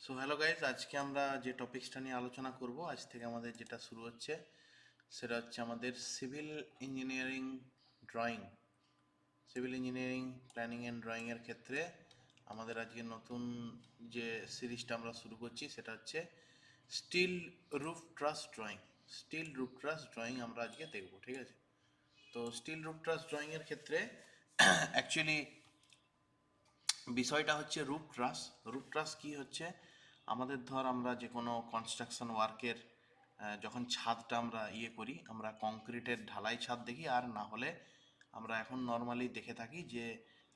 So hello guys, আজকে আমরা যে টপিক্সটা নিয়ে আলোচনা করব, আজ থেকে আমাদের যেটা শুরু হচ্ছে সেটা হচ্ছে আমাদের civil engineering drawing. Civil engineering planning and ড্রয়িংয়ের ক্ষেত্রে আমাদের আজকে নতুন যে সিরিজটা আমরা শুরু করছি সেটা হচ্ছে steel roof truss drawing. Steel roof truss drawing আমরা আজকে দেখব, ঠিক আছে? তো স্টিল রুফ ট্রাস ড্রয়িংয়ের ক্ষেত্রে অ্যাকচুয়ালি বিষয়টা হচ্ছে রুফ ট্রাস। রুফ ট্রাস কি হচ্ছে, আমাদের ধর আমরা যে কোনো কনস্ট্রাকশন ওয়ার্কের যখন ছাদটা আমরা করি, আমরা কংক্রিটের ঢালাই ছাদ দেখি, আর না হলে আমরা এখন নর্মালি দেখে থাকি যে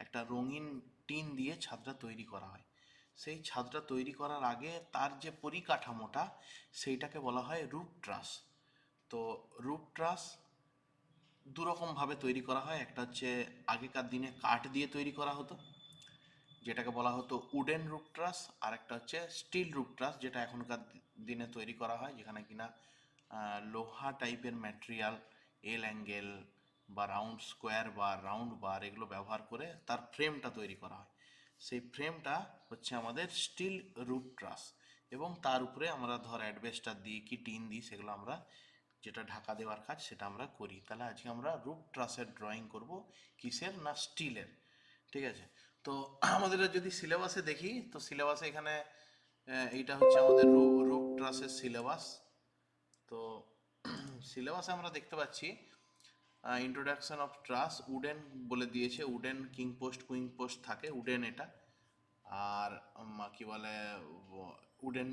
একটা রঙিন টিন দিয়ে ছাদটা তৈরি করা হয়। সেই ছাদটা তৈরি করার আগে তার যে পরিকাঠামোটা, সেইটাকে বলা হয় রুফ ট্রাস। তো রুফ ট্রাস দুরকমভাবে তৈরি করা হয়। একটা হচ্ছে আগেকার দিনে কাঠ দিয়ে তৈরি করা হতো, যেটাকে বলা হতো উডেন রুফ ট্রাস। আর একটা হচ্ছে স্টিল রুফ ট্রাস, যেটা এখনকার দিনে তৈরি করা হয়, যেখানে কিনা লোহা টাইপের ম্যাটেরিয়াল, এল অ্যাঙ্গেল বা রাউন্ড স্কোয়ার বা রাউন্ড বার এগুলো ব্যবহার করে তার ফ্রেমটা তৈরি করা হয়। সেই ফ্রেমটা হচ্ছে আমাদের স্টিল রুফ ট্রাস। এবং তার উপরে আমরা ধর অ্যাডবেস্টার দিই কি টিন দিই, সেগুলো আমরা যেটা ঢাকা দেওয়ার কাজ সেটা আমরা করি। তাহলে আজকে আমরা রুফ ট্রাসের ড্রয়িং করব, কিসের না স্টিলের, ঠিক আছে? তো আমাদের যদি সিলেবাসে দেখি, তো সিলেবাসে এখানে এইটা হচ্ছে আমাদের রুফ ট্রাসের সিলেবাস। তো সিলেবাসে আমরা দেখতে পাচ্ছি ইন্ট্রোডাকশন অফ ট্রাস উডেন বলে দিয়েছে। Wooden king post cooing post থাকে, উডেন এটা। আর কি বলে, উডেন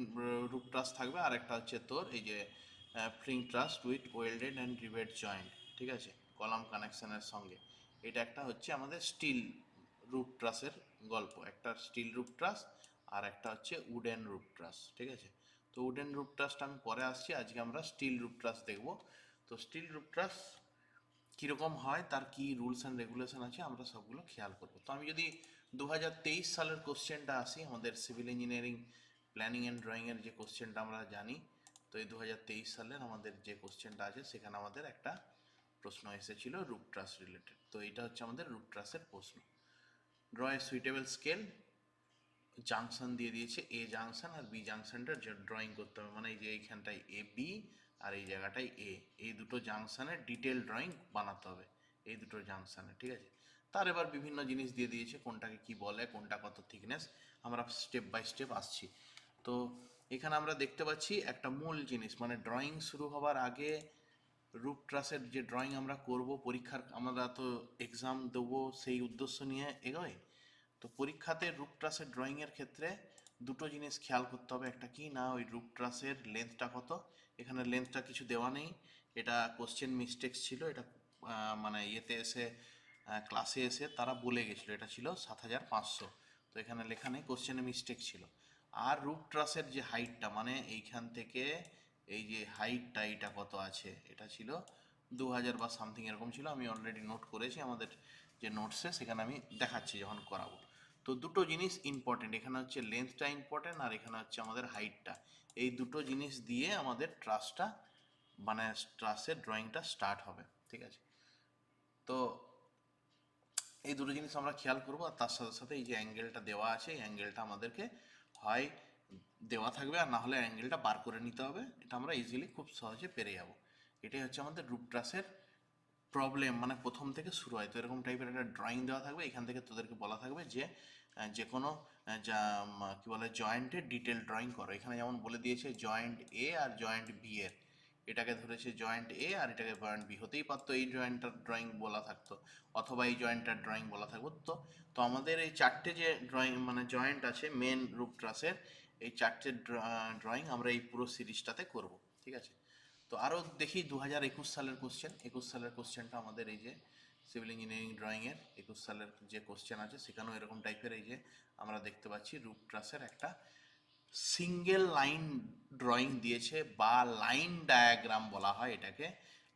রুফ ট্রাস থাকবে। আর একটা হচ্ছে তোর এই যে ফ্রিং truss with welded and rivet joint, ঠিক আছে, কলাম কানেকশনের সঙ্গে। এটা একটা হচ্ছে আমাদের স্টিল রুফ ট্রাসের গল্প, একটা স্টিল রুফ ট্রাস আর একটা হচ্ছে উডেন রুফ ট্রাস, ঠিক আছে? তো উডেন রুফ ট্রাসটা আমি পরে আসছি, আজকে আমরা স্টিল রুফ ট্রাস দেখব। তো স্টিল রুফ ট্রাস কীরকম হয়, তার কি রুলস অ্যান্ড রেগুলেশন আছে, আমরা সবগুলো খেয়াল করব। তো আমি যদি 2023 সালের কোশ্চেনটা আসি, আমাদের সিভিল ইঞ্জিনিয়ারিং প্ল্যানিং অ্যান্ড ড্রয়িংয়ের যে কোশ্চেনটা আমরা জানি, তো এই 2023 সালের আমাদের যে কোশ্চেনটা আছে সেখানে আমাদের একটা প্রশ্ন এসেছিল রুফ ট্রাস রিলেটেড। তো এটা হচ্ছে আমাদের রুফ ট্রাসের প্রশ্ন। Draw a suitable scale, junction দিয়ে দিয়েছে, এ জাংশন আর বি জাংশনটা ড্রয়িং করতে হবে। মানে এই যে এইখানটায় এ বি আর এই জায়গাটায় এ, এই দুটো জাংশনের ডিটেল ড্রয়িং বানাতে হবে, এই দুটো জাংশনে, ঠিক আছে? তার এবার বিভিন্ন জিনিস দিয়ে দিয়েছে, কোনটাকে কি বলে, কোনটা কত থিকনেস, আমরা স্টেপ বাই স্টেপ আসছি। তো এখানে আমরা দেখতে পাচ্ছি একটা মূল জিনিস, মানে ড্রয়িং শুরু হবার আগে রুফ ট্রাসের যে ড্রয়িং আমরা করব, পরীক্ষার আমরা তো এক্সাম দেবো সেই উদ্দেশ্য নিয়ে এগোয়। তো পরীক্ষাতে রুফ ট্রাসের ড্রয়িংয়ের ক্ষেত্রে দুটো জিনিস খেয়াল করতে হবে। একটা কি না, ওই রুফ ট্রাসের লেন্থটা কত। এখানে লেন্থটা কিছু দেওয়া নেই, এটা কোশ্চেন মিস্টেক্স ছিল। এটা মানে ইয়েতে এসে ক্লাসে এসে তারা বলে গেছিলো এটা ছিল 7500। তো এখানে লেখা নেই, কোশ্চেনে মিস্টেক ছিল। আর রুফ ট্রাসের যে হাইটটা, মানে এইখান থেকে এই যে হাইটটা এইটা কত আছে, এটা ছিল 2000 বা সামথিং এরকম ছিল। আমি অলরেডি নোট করেছি আমাদের যে নোটসে, সেখানে আমি দেখাচ্ছি যখন করাবো। তো দুটো জিনিস ইম্পর্টেন্ট, এখানে হচ্ছে লেন্থটা ইম্পর্টেন্ট আর এখানে হচ্ছে আমাদের হাইটটা। এই দুটো জিনিস দিয়ে আমাদের ট্রাসটা, মানে ট্রাসের ড্রয়িংটা স্টার্ট হবে, ঠিক আছে? তো এই দুটো জিনিস আমরা খেয়াল করবো। আর তার সাথে সাথে এই যে অ্যাঙ্গেলটা দেওয়া আছে, এই অ্যাঙ্গেলটা আমাদেরকে হয় দেওয়া থাকবে, আর না হলে অ্যাঙ্গেলটা বার করে নিতে হবে। এটা আমরা ইজিলি খুব সহজে পেরে যাব। এটাই হচ্ছে আমাদের রুফ ট্রাসের প্রবলেম, মানে প্রথম থেকে শুরু হয়। তো এরকম টাইপের একটা ড্রয়িং দেওয়া থাকবে, এখান থেকে তোদেরকে বলা থাকবে যে যে কোনো যা কী বলে জয়েন্টের ডিটেল ড্রয়িং করো। এখানে যেমন বলে দিয়েছে জয়েন্ট এ আর জয়েন্ট বি এর, এটাকে ধরেছে জয়েন্ট এ আর এটাকে জয়েন্ট বি, হতেই পারতো এই জয়েন্টটার ড্রয়িং বলা থাকতো অথবা এই জয়েন্টটার ড্রয়িং বলা থাকতো। তো তো আমাদের এই চারটে যে ড্রয়িং মানে জয়েন্ট আছে মেন রুফ ট্রাসের, এই চারটে ড্রয়িং আমরা এই পুরো সিরিজটাতে করব, ঠিক আছে? তো আরও দেখি 2021 সালের কোশ্চেন। 21 সালের কোশ্চেনটা আমাদের এই যে সিভিল ইঞ্জিনিয়ারিং ড্রয়িংয়ের 21 সালের যে কোশ্চেন আছে, সেখানেও এরকম টাইপের এই যে আমরা দেখতে পাচ্ছি রুফ ট্রাসের একটা সিঙ্গেল লাইন ড্রয়িং দিয়েছে, বা লাইন ডায়াগ্রাম বলা হয় এটাকে।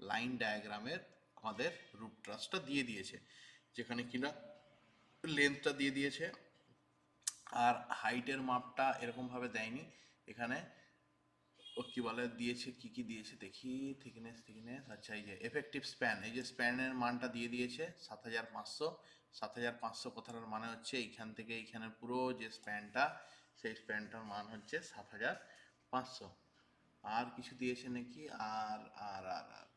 লাইন ডায়াগ্রামের আমাদের রুফ ট্রাসটা দিয়ে দিয়েছে, যেখানে কিনা লেন্থটা দিয়ে দিয়েছে আর হাইটের মাপটা এরকমভাবে দেয়নি এখানে। ও কি বলে দিয়েছে, কি কি দিয়েছে দেখি, থিকনেস থিকনেস, আচ্ছা এই যে এফেক্টিভ স্প্যান, এই যে স্প্যানের মানটা দিয়ে দিয়েছে 7500। 7500 কথাটার মানে হচ্ছে এইখান থেকে এইখানের পুরো যে স্প্যানটা, সেই স্প্যানটার মান হচ্ছে 7500। আর কিছু দিয়েছে নাকি? আর আর আর আর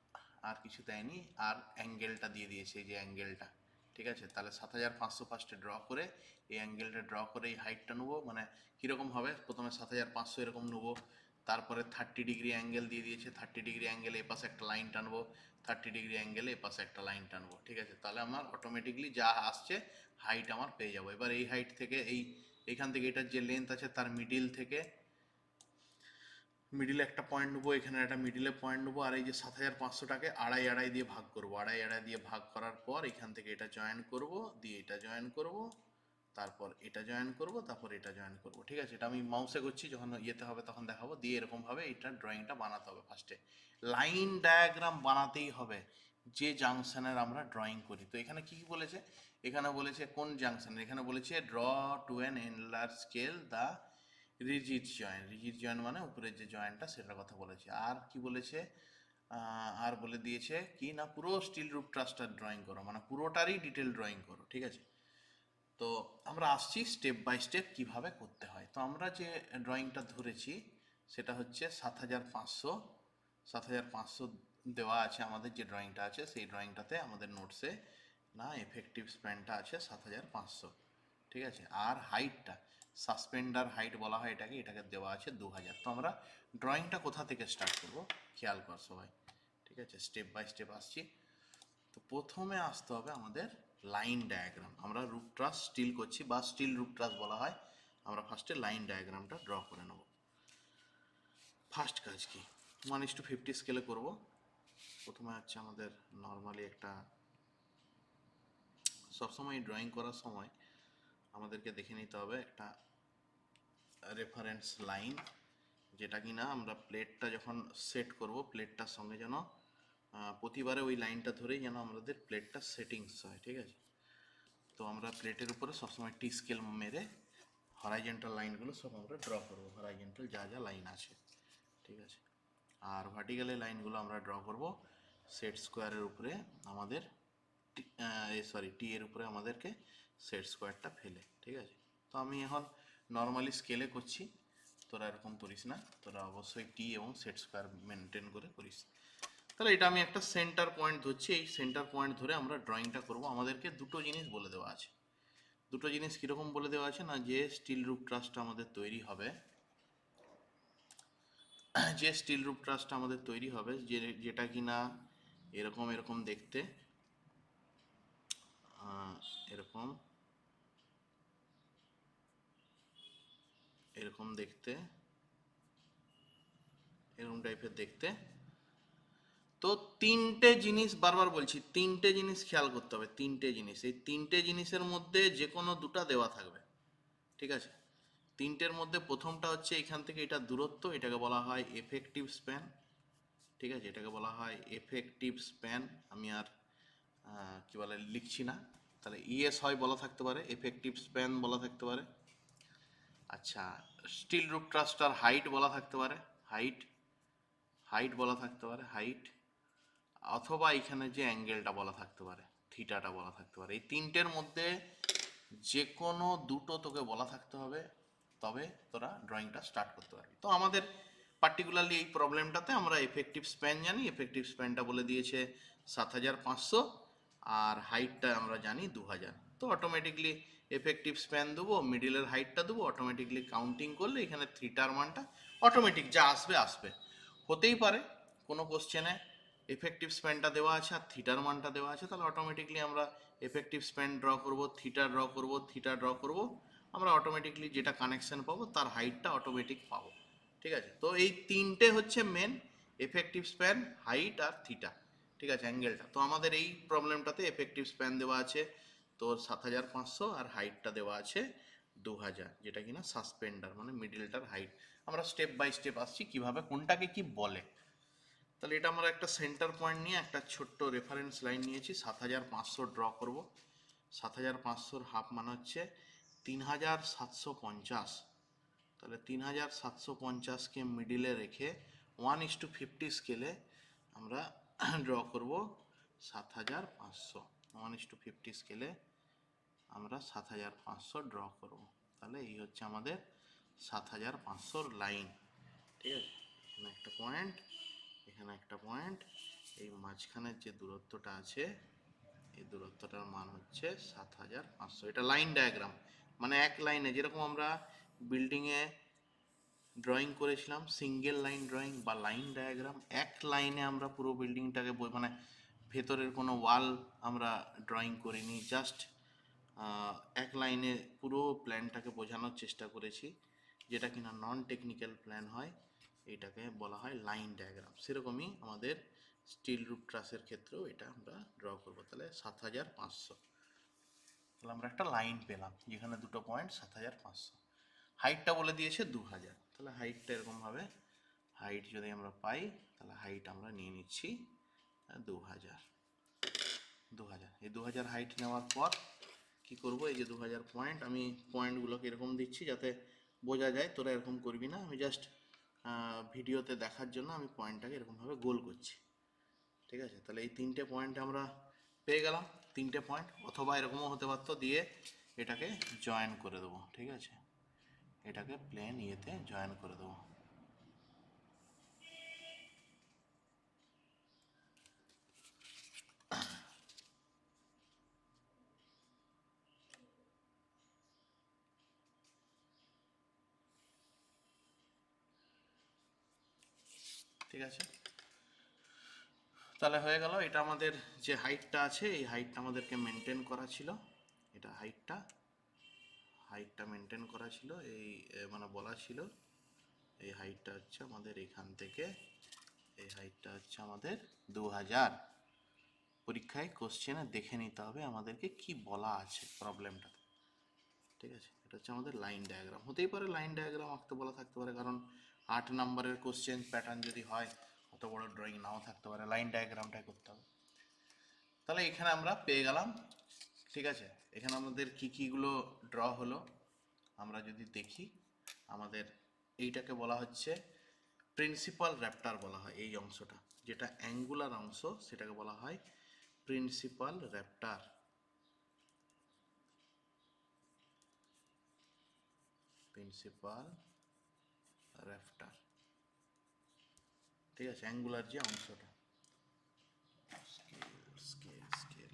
আর কিছু দেয়নি। আর অ্যাঙ্গেলটা দিয়ে দিয়েছে, এই যে অ্যাঙ্গেলটা। ঠিক আছে, তাহলে 7500 ফার্স্টে ড্র করে এই অ্যাঙ্গেলটা ড্র করে এই হাইটটা নেবো। মানে কীরকম হবে, প্রথমে 7500 এরকম নেবো, তারপরে 30 ডিগ্রি অ্যাঙ্গেল দিয়ে দিয়েছে, 30 ডিগ্রি অ্যাঙ্গেলে এপাশে একটা লাইন টানবো, 30 ডিগ্রি অ্যাঙ্গেলে এপাশে একটা লাইন টানবো। ঠিক আছে, তাহলে আমার অটোমেটিকলি যা আসছে হাইট আমার পেয়ে যাবো। এবার এই হাইট থেকে এইখান থেকে এটার যে লেন্থ আছে তার মিডিল থেকে মিডিলে একটা পয়েন্ট নেবো, এখানে একটা মিডিলে পয়েন্ট নেবো, আর এই যে 7500টাকে আড়াই আড়াই দিয়ে ভাগ করবো। আড়াই আড়াই দিয়ে ভাগ করার পর এখান থেকে এটা জয়েন করব, দিয়ে এটা জয়েন করব, তারপর এটা জয়েন করব, তারপর এটা জয়েন করব। ঠিক আছে, এটা আমি মাউসে করছি, যখন ইয়েতে হবে তখন দেখাবো। দিয়ে এরকমভাবে এটা ড্রয়িংটা বানাতে হবে। ফার্স্টে লাইন ডায়াগ্রাম বানাতেই হবে যে জাংশনের আমরা ড্রয়িং করি। তো এখানে কি বলেছে, এখানে বলেছে কোন জাংশনের, এখানে বলেছে draw to an enlarge scale the rigid joint. Rigid joint মানে উপরের যে জয়েন্টটা সেটার কথা বলেছে। আর কি বলেছে, আর বলে দিয়েছে কি না, পুরো স্টিল রুফ ট্রাসটার ড্রয়িং করো, মানে পুরোটারই ডিটেল ড্রয়িং করো। ঠিক আছে, তো আমরা আসছি স্টেপ বাই স্টেপ কিভাবে করতে হয়। তো আমরা যে ড্রয়িংটা ধরেছি সেটা হচ্ছে 7500। 7500 দেওয়া আছে আমাদের যে ড্রয়িংটা আছে, সেই ড্রয়িংটাতে আমাদের নোটসে না এফেক্টিভ স্প্যানটা আছে 7500। ঠিক আছে, আর হাইটটা সাসপেন্ডার হাইট বলা হয় এটাকে, এটাকে দেওয়া আছে 2000। তো আমরা ড্রয়িংটা কোথা থেকে স্টার্ট করব খেয়াল কর সবাই। ঠিক আছে, স্টেপ বাই স্টেপ আসছি। তো প্রথমে আসতে হবে আমাদের লাইন ডায়াগ্রাম। আমরা রুফ ট্রাস স্টিল করছি বা স্টিল রুফ ট্রাস বলা হয়। আমরা ফার্স্টে লাইন ডায়াগ্রামটা ড্র করে নেব। ফার্স্ট কাজ কি, 1:50 স্কেলে করব। প্রথমে হচ্ছে আমাদের নর্মালি একটা, সবসময় ড্রয়িং করার সময় আমাদেরকে দেখে নিতে হবে একটা রেফারেন্স লাইন, যেটা কি না আমরা প্লেটটা যখন সেট করব প্লেটটার সঙ্গে যেন প্রতিবারে ওই লাইনটা ধরেই যেন আমাদের প্লেটটা সেটিংস হয়। ঠিক আছে, তো আমরা প্লেটের উপরে সবসময় টি স্কেল মেরে হরাইজেন্টাল লাইনগুলো সব আমরা ড্র করব, হরাইজেন্টাল যা যা লাইন আছে। ঠিক আছে, আর ভার্টিক্যালের লাইনগুলো আমরা ড্র করব সেট স্কোয়ারের উপরে আমাদের টি এর উপরে আমাদেরকে সেট স্কোয়ারটা ফেলে। ঠিক আছে, তো আমি এখন নর্মালি স্কেলে করছি, তোরা এরকম করিস না, তোরা অবশ্যই টি এবং সেট স্কোয়ার মেনটেন করে করিস। তাহলে এটা আমি একটা সেন্টার পয়েন্ট ধরছি, এই সেন্টার পয়েন্ট ধরে আমরা ড্রয়িংটা করব। আমাদেরকে দুটো জিনিস বলে দেওয়া আছে। দুটো জিনিস কীরকম বলে দেওয়া আছে না, যে স্টিল রুফ ট্রাসটা আমাদের তৈরি হবে, যে স্টিল রুফ ট্রাসটা আমাদের তৈরি হবে, যেটা কি না এরকম এরকম দেখতে, এরকম এরকম দেখতে, এরকম টাইপের দেখতে। তো তিনটে জিনিস বারবার বলছি, তিনটে জিনিস খেয়াল করতে হবে। তিনটে জিনিস, এই তিনটে জিনিসের মধ্যে যে কোনো দুটা দেওয়া থাকবে। ঠিক আছে, তিনটের মধ্যে প্রথমটা হচ্ছে এখান থেকে এটা দূরত্ব, এটাকে বলা হয় এফেক্টিভ স্প্যান। ঠিক আছে, এটাকে বলা হয় এফেক্টিভ স্প্যান। আমি আর কি বলে লিখছি না, তাহলে ইএস হয় বলা থাকতে পারে, এফেক্টিভ স্প্যান বলা থাকতে পারে। আচ্ছা, স্টিল রুফ ট্রাসটার হাইট বলা থাকতে পারে, হাইট হাইট বলা থাকতে পারে, হাইট। অথবা এখানে যে অ্যাঙ্গেলটা বলা থাকতে পারে, থিটাটা বলা থাকতে পারে। এই তিনটের মধ্যে যে কোনো দুটো তোকে বলা থাকতে হবে, তবে তোরা ড্রয়িংটা স্টার্ট করতে পারবি। তো আমাদের পার্টিকুলারলি এই প্রবলেমটাতে আমরা এফেক্টিভ স্প্যান জানি, এফেক্টিভ স্প্যানটা বলে দিয়েছে 7500, আর হাইটটা আমরা জানি 2000। তো অটোমেটিকলি এফেক্টিভ স্প্যান দেবো, মিডিলের হাইটটা দেবো, অটোমেটিকলি কাউন্টিং করলে এখানে থ্রিটার মানটা অটোমেটিক যা আসবে আসবে। হতেই পারে কোনো কোশ্চেনে এফেক্টিভ স্প্যানটা দেওয়া আছে আর থিটার মানটা দেওয়া আছে, তাহলে অটোমেটিকলি আমরা এফেক্টিভ স্প্যান ড্র করব, থিটা ড্র করব, থিটা ড্র করব, আমরা অটোমেটিকলি যেটা কানেকশন পাবো তার হাইটটা অটোমেটিক পাবো। ঠিক আছে, তো এই তিনটে হচ্ছে মেন, এফেক্টিভ স্প্যান, হাইট আর থিটা। ঠিক আছে, অ্যাঙ্গেলটা। তো আমাদের এই প্রবলেমটাতে এফেক্টিভ স্প্যান দেওয়া আছে তোর 7500, আর হাইটটা দেওয়া আছে 2000, যেটা কিনা সাসপেন্ডার মানে মিডিলটার হাইট। আমরা স্টেপ বাই স্টেপ আসছি কিভাবে কোনটাকে কি বলে। তাহলে এটা আমরা একটা সেন্টার পয়েন্ট নিয়ে একটা ছোট্ট রেফারেন্স লাইন নিয়েছি, 7500 ড্র করব। 7500-র হাফ মানে হচ্ছে 3750। তাহলে 3750-কে মিডিলে রেখে 1:50 স্কেলে আমরা ড্র করব 7500। 1:50 স্কেলে আমরা 7500 ড্র করব। তাহলে এই হচ্ছে আমাদের 7500 লাইন। ঠিক আছে, এখানে একটা পয়েন্ট, এখানে একটা পয়েন্ট, এই মাঝখানের যে দূরত্বটা আছে এই দূরত্বটার মান হচ্ছে 7500। এটা লাইন ডায়াগ্রাম, মানে এক লাইনে যেরকম আমরা বিল্ডিংয়ে ড্রয়িং করেছিলাম সিঙ্গেল লাইন ড্রয়িং বা লাইন ডায়াগ্রাম, এক লাইনে আমরা পুরো বিল্ডিংটাকে মানে ভেতরের কোনো ওয়াল আমরা ড্রয়িং করিনি, জাস্ট এক লাইনে পুরো প্ল্যানটাকে বোঝানোর চেষ্টা করেছি, যেটা কিনা নন টেকনিক্যাল প্ল্যান হয়, এইটাকে বলা হয় লাইন ডায়াগ্রাম। সেরকমই আমাদের স্টিল রুফ ট্রাসের ক্ষেত্রেও এটা আমরা ড্র করবো। তাহলে 7500, তাহলে আমরা একটা লাইন পেলাম যেখানে দুটো পয়েন্ট 7500। হাইটটা বলে দিয়েছে 2000, তাহলে হাইটটা এরকমভাবে, হাইট যদি আমরা পাই তাহলে হাইট আমরা নিয়ে নিচ্ছি 2000। এই 2000 হাইট নেওয়ার পর কি করব, এই যে 2000 পয়েন্ট, আমি পয়েন্টগুলোকে এরকম দিচ্ছি যাতে বোঝা যায়, তোরা এরকম করবি না, আমি জাস্ট ভিডিওতে দেখার জন্য আমি পয়েন্টটাকে এরকমভাবে গোল করছি। ঠিক আছে, তাহলে এই তিনটে পয়েন্ট আমরা পেয়ে গেলাম, তিনটে পয়েন্ট, অথবা এরকমও হতে পারতো দিয়ে এটাকে জয়েন করে দেবো। ঠিক আছে, এটাকে প্লেন ইয়েতে জয়েন করে দেবো। ঠিক আছে, তাহলে হয়ে গেল। এটা আমাদের যে হাইটটা আছে এই হাইটটা আমাদেরকে মেনটেন করা ছিল, এটা হাইটটা মেনটেন করা ছিল, এই মানে বলা ছিল এই হাইটটা হচ্ছে আমাদের এখান থেকে, এই হাইটটা হচ্ছে আমাদের 2000। পরীক্ষায় কোশ্চেনে দেখে নিতে হবে আমাদেরকে কি বলা আছে প্রবলেমটাতে। ঠিক আছে, এটা হচ্ছে আমাদের লাইন ডায়াগ্রাম। হতেই পারে লাইন ডায়াগ্রাম আঁকতে বলা থাকতে পারে, কারণ 8 নম্বরের কোশ্চেন প্যাটার্ন যদি হয় অত বড় ড্রয়িং নাও থাকতে পারে, লাইন ডায়াগ্রামটাই করতে হবে। তাহলে এখানে আমরা পেয়ে গেলাম। ঠিক আছে, এখানে আমাদের কীগুলো ড্র হলো আমরা যদি দেখি, আমাদের এইটাকে বলা হচ্ছে প্রিন্সিপাল র্যাপ্টার বলা হয়। এই অংশটা যেটা অ্যাঙ্গুলার অংশ সেটাকে বলা হয় প্রিন্সিপাল র্যাপ্টার। প্রিন্সিপাল র্যাপ্টার, ঠিক আছে, অ্যাঙ্গুলার যে অংশটা। স্কেল স্কেল স্কেল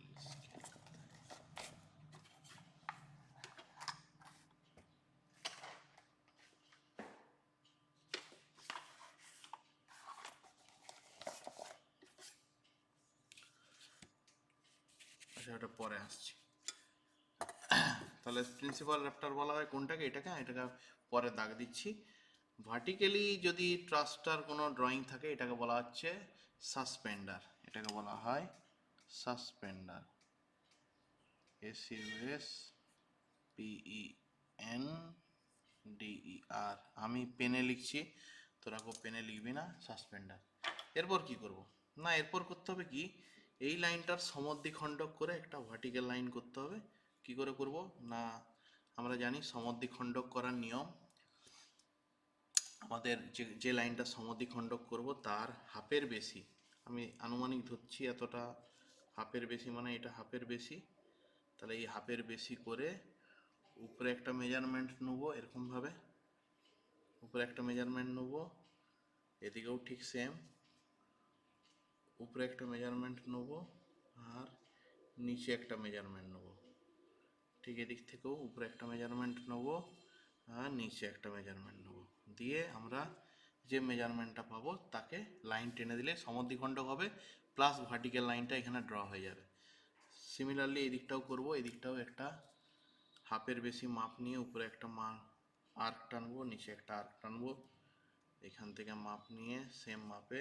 আচ্ছা, ওটা পরে আসছি। তাহলে প্রিন্সিপাল র্যাপ্টার বলা হয় কোনটাকে, এটাকে পরে দাগ দিচ্ছি। ভার্টিক্যালি যদি ট্রাসটার কোনো ড্রয়িং থাকে এটাকে বলা হচ্ছে সাসপেন্ডার, এটাকে বলা হয় সাসপেন্ডার, SUSPENDER। আমি পেনে লিখছি, তোরা কেউ পেনে লিখবি না, সাসপেন্ডার। এরপর কি করব না, এরপর করতে হবে কি, এই লাইনটার সমদ্বিখণ্ডক করে একটা ভার্টিক্যাল লাইন করতে হবে। কি করে করব না, আমরা জানি সমদ্বিখণ্ডক করার নিয়ম, আমাদের যে লাইনটা সমদ্বিখণ্ডক করব তার হাফের বেশি, আমি আনুমানিক ধরছি এতটা, হাফের বেশি মানে এটা হাফের বেশি, তাহলে এই হাফের বেশি করে উপরে একটা মেজারমেন্ট নেব এরকমভাবে, উপরে একটা মেজারমেন্ট নেব, এদিকেও ঠিক সেম, উপরে একটা মেজারমেন্ট নেব আর নিচে একটা মেজারমেন্ট নেব, ঠিক এদিক থেকেও উপরে একটা মেজারমেন্ট নেব আর নিচে একটা মেজারমেন্ট নেব, দিয়ে আমরা যে মেজারমেন্টটা পাবো তাকে লাইন টেনে দিলে সমদ্বিখণ্ডক হবে, প্লাস ভার্টিক্যাল লাইনটা এখানে ড্র হয়ে যাবে। সিমিলারলি এই দিকটাও করবো, এই দিকটাও একটা হাফের বেশি মাপ নিয়ে উপরে একটা আর্ক টানবো, নিচে একটা আর্ক টানবো, এখান থেকে মাপ নিয়ে সেম মাপে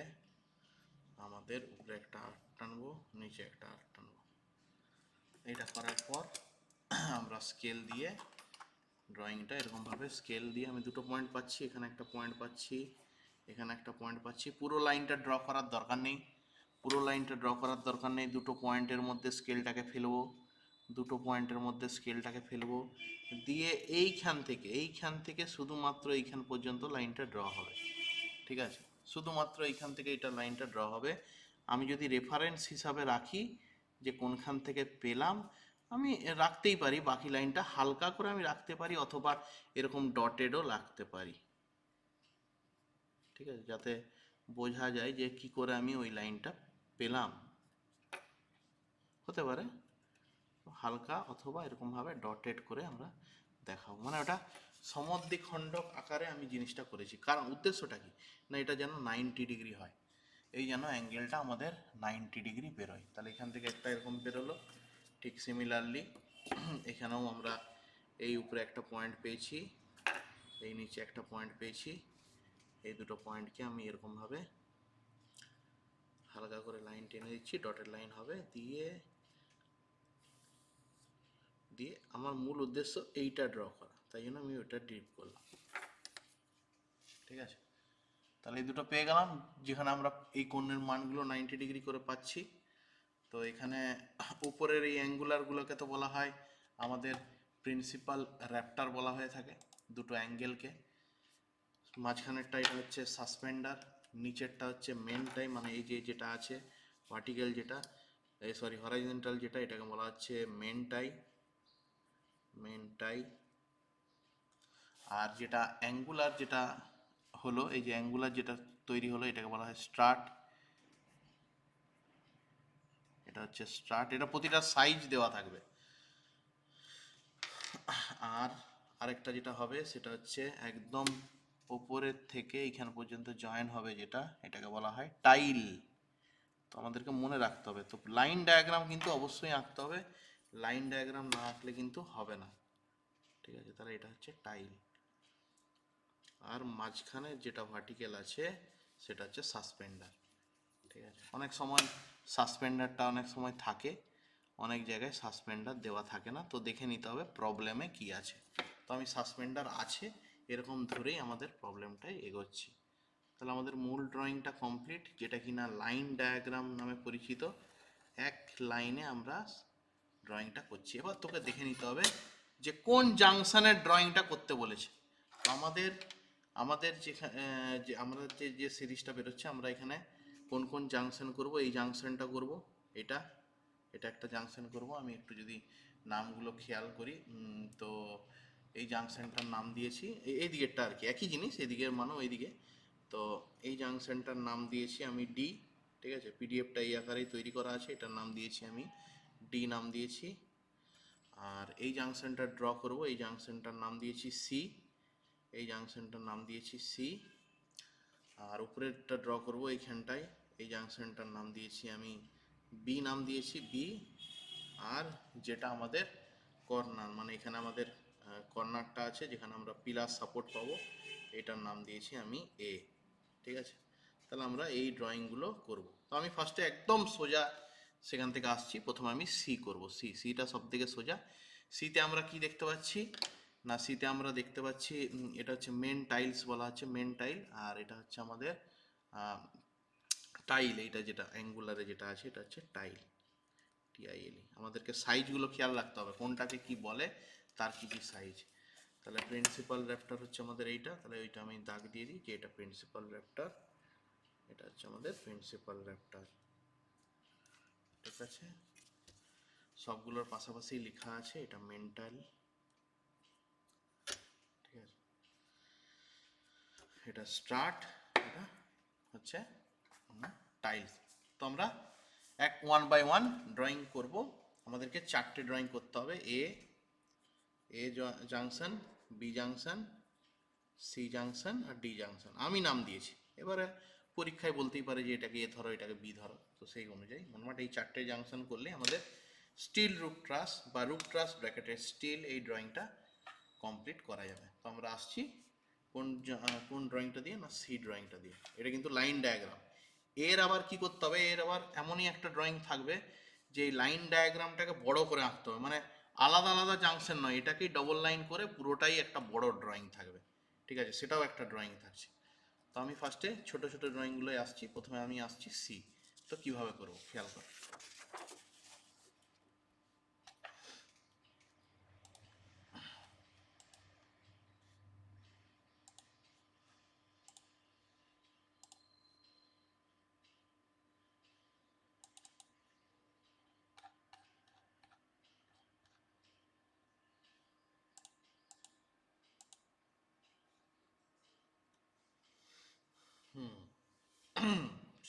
আমাদের উপরে একটা আর্ক টানবো, নিচে একটা আর্ক টানবো। এটা করার পর আমরা স্কেল দিয়ে ড্রয়িংটা এরকমভাবে স্কেল দিয়ে, আমি দুটো পয়েন্ট পাচ্ছি, এখানে একটা পয়েন্ট পাচ্ছি, এখানে একটা পয়েন্ট পাচ্ছি, পুরো লাইনটা ড্র করার দরকার নেই, পুরো লাইনটা ড্র করার দরকার নেই, দুটো পয়েন্টের মধ্যে স্কেলটাকে ফেলবো, দুটো পয়েন্টের মধ্যে স্কেলটাকে ফেলবো, দিয়ে এইখান থেকে শুধুমাত্র এইখান পর্যন্ত লাইনটা ড্র হবে। ঠিক আছে, শুধুমাত্র এইখান থেকে এটা লাইনটা ড্র হবে। আমি যদি রেফারেন্স হিসাবে রাখি যে কোনখান থেকে পেলাম, আমি রাখতেই পারি, বাকি লাইনটা হালকা করে আমি রাখতে পারি, অথবা এরকম ডটেডও রাখতে পারি, ঠিক আছে, যাতে বোঝা যায় যে কি করে আমি ওই লাইনটা পেলাম। হতে পারে হালকা অথবা এরকমভাবে ডটেড করে আমরা দেখাবো, মানে ওটা সমদ্বিখণ্ডক আকারে আমি জিনিসটা করেছি। কারণ উদ্দেশ্যটা কি না, এটা যেন 90 ডিগ্রি হয়, এই যেন অ্যাঙ্গেলটা আমাদের 90 ডিগ্রি বেরোয়। তাহলে এখান থেকে একটা এরকম বেরোলো, ঠিক সিমিলারলি এখানেও আমরা এই উপরে একটা পয়েন্ট পেয়েছি, এই নিচে একটা পয়েন্ট পেয়েছি, এই দুটো পয়েন্টকে আমি এরকমভাবে হালকা করে লাইন টেনে দিচ্ছি, ডটেড লাইন হবে, দিয়ে দিয়ে আমার মূল উদ্দেশ্য এইটা ড্র করা, তাই জন্য আমি ওইটা ডিপ করলাম, ঠিক আছে। তাহলে এই দুটো পেয়ে গেলাম, যেখানে আমরা এই কোণের মানগুলো 90 ডিগ্রি করে পাচ্ছি। তো এখানে উপরের এই অ্যাঙ্গুলারগুলোকে তো বলা হয় আমাদের প্রিন্সিপাল র্যাপ্টার বলা হয়ে থাকে, দুটো অ্যাঙ্গেলকে। মাঝখানেরটা এটা হচ্ছে সাসপেন্ডার, নিচেরটা হচ্ছে মেন টাই, মানে এই যে যেটা আছে ভার্টিক্যাল যেটা, সরি হরাইজন্টাল যেটা, এটাকে বলা হচ্ছে মেন টাই, মেন টাই। আর যেটা অ্যাঙ্গুলার যেটা হলো, এই যে অ্যাঙ্গুলার যেটা তৈরি হলো, এটাকে বলা হয় স্ট্রাট, এটা হচ্ছে স্ট্রাট, এটা প্রতিটা সাইজ দেওয়া থাকবে। আর আরেকটা যেটা হবে সেটা হচ্ছে একদম ওপরের থেকে এইখান পর্যন্ত জয়েন হবে যেটা, এটাকে বলা হয় টাইল। তো আমাদেরকে মনে রাখতে হবে, তো লাইন ডায়াগ্রাম কিন্তু অবশ্যই আঁকতে হবে, লাইন ডায়াগ্রাম না আঁকলে কিন্তু হবে না, ঠিক আছে। তাহলে এটা হচ্ছে টাইল, আর মাঝখানে যেটা ভার্টিক্যাল আছে সেটা হচ্ছে সাসপেন্ডার, ঠিক আছে। অনেক সময় সাসপেন্ডারটা অনেক সময় থাকে, অনেক জায়গায় সাসপেন্ডার দেওয়া থাকে না, তো দেখে নিতে হবে প্রবলেমে কি আছে। তো আমি সাসপেন্ডার আছে এরকম ধরেই আমাদের প্রবলেমটাই এগোচ্ছি। তাহলে আমাদের মূল ড্রয়িংটা কমপ্লিট, যেটা কিনা লাইন ডায়াগ্রাম নামে পরিচিত। এক লাইনে আমরা ড্রয়িংটা করছি। এবার তোকে দেখে নিতে হবে যে কোন জাংশনের ড্রয়িংটা করতে বলেছে। তো আমাদের আমাদের যেখানে যে আমরা যে সিরিজটা বেরোচ্ছে, আমরা এখানে কোন কোন জাংশন করব, এই জাংশনটা করব, এটা এটা একটা জাংশন করব। আমি একটু যদি নামগুলো খেয়াল করি, তো এই জাংশনটার নাম দিয়েছি, এই দিকেরটা আর কি একই জিনিস, এদিকের মানও এইদিকে। তো এই জাংশনটার নাম দিয়েছি আমি ডি, ঠিক আছে। পিডিএফটা এই আকারেই তৈরি করা আছে, এটার নাম দিয়েছি আমি ডি নাম দিয়েছি। আর এই জাংশনটা ড্র করব, এই জাংশনটার নাম দিয়েছি সি, এই জাংশনটার নাম দিয়েছি সি। আর উপরেরটা ড্র করব এইখানটায়, এই জাংশনটার নাম দিয়েছি আমি বি নাম দিয়েছি বি। আর যেটা আমাদের কর্নার, মানে এখানে আমাদের কর্নারটা আছে যেখানে আমরা পিলার সাপোর্ট পাবো, এটার নাম দিয়েছি আমি এ, ঠিক আছে। তাহলে আমরা এই ড্রয়িংগুলো করব। তো আমি ফার্স্টে একদম সোজা সেখান থেকে আসছি, প্রথমে আমি সি করব। সিটা সব থেকে সোজা। সিতে আমরা কি দেখতে পাচ্ছি না, সিতে আমরা দেখতে পাচ্ছি এটা হচ্ছে মেন টাইলস বলা হচ্ছে, মেন টাইল। আর এটা হচ্ছে আমাদের টাইল, এইটা যেটা অ্যাঙ্গুলারে যেটা আছে এটা হচ্ছে টাইল, টিআইএল। আমাদেরকে সাইজগুলো খেয়াল রাখতে হবে, কোনটাকে কি বলে, তার কি কি সাইজ। তাহলে প্রিন্সিপাল র্যাপ্টার হচ্ছে আমাদের এইটা, তাহলে ওইটা আমি দাগ দিয়ে দিই যে এটা প্রিন্সিপাল র্যাপ্টার, এটা হচ্ছে আমাদের প্রিন্সিপাল র্যাপ্টার, ঠিক আছে। সবগুলোর পাশাপাশি লেখা আছে এটা মেন্টাল, ঠিক আছে। এটা স্ট্রাট, এটা হচ্ছে টাইলস। তো আমরা ওয়ান বাই ওয়ান ড্রয়িং করব। আমাদেরকে 4টে ড্রয়িং করতে হবে, A junction, B junction, C junction আর ডি জাংশন, আমি নাম দিয়েছি। এবারে পরীক্ষায় বলতেই পারে যে এটাকে এ ধরো, এটাকে বি ধরো, তো সেই অনুযায়ী মোটামুটি এই 4টে জাংশন করলে আমাদের স্টিল রুফ ট্রাস বা রুফ ট্রাস ব্র্যাকেটের স্টিল এই ড্রয়িংটা কমপ্লিট করা যাবে। তো আমরা আসছি কোন ড্রয়িংটা দিয়ে না, সি ড্রয়িংটা দিয়ে। এটা কিন্তু লাইন ডায়াগ্রাম। এর আবার কি করতে হবে, এর আবার এমনই একটা ড্রয়িং থাকবে যে এই লাইন ডায়াগ্রামটাকে বড় করে আঁকতে হবে, মানে আলাদা আলাদা জাংশন নয়, এটাকেই ডবল লাইন করে পুরোটাই একটা বড় ড্রয়িং থাকবে, ঠিক আছে। সেটাও একটা ড্রয়িং থাকছে। তো আমি ফার্স্টে ছোট ছোট ড্রয়িংগুলোয় আসছি, প্রথমে আমি আসছি সি। তো কিভাবে করবো খেয়াল কর।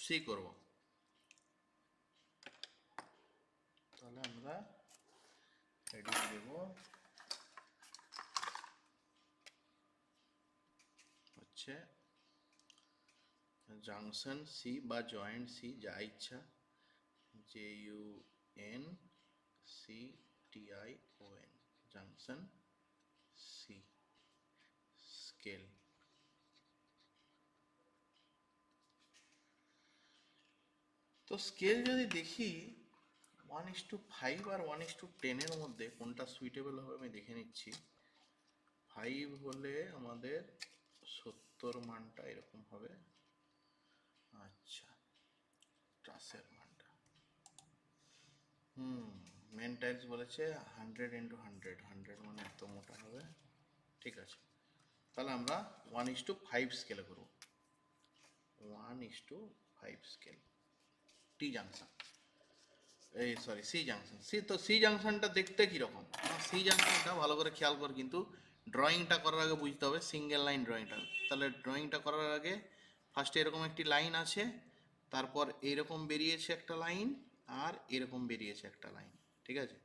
সি করব। তাহলে আমরা হেডিং দেব হচ্ছে জাংশন সি বা জয়েন্ট সি, যা ইচ্ছা, JUNCTION, জাংশন সি, স্কেল। তো স্কেল যদি দেখি 1:5 আর 1:10 মধ্যে কোনটা সুইটেবল হবে আমি দেখে নিচ্ছি। 5 হলে আমাদের 70 মানটা এরকম হবে। আচ্ছা, ট্রাসের মানটা মেন টাইলস বলেছে 100x100, মানে এত মোটা হবে। ঠিক আছে, তাহলে আমরা 1:5 স্কেলে করব। 1:5 স্কেল, টি জাংশন, এই সরি সি জাংশন। সি জাংশনটা দেখতে কীরকম, সি জাংশনটা ভালো করে খেয়াল কর, কিন্তু ড্রয়িংটা করার আগে বুঝতে হবে সিঙ্গেল লাইন ড্রয়িংটা। তাহলে ড্রয়িংটা করার আগে ফার্স্টে এরকম একটি লাইন আছে, তারপর এরকম বেরিয়েছে একটা লাইন, আর এরকম বেরিয়েছে একটা লাইন। ঠিক আছে,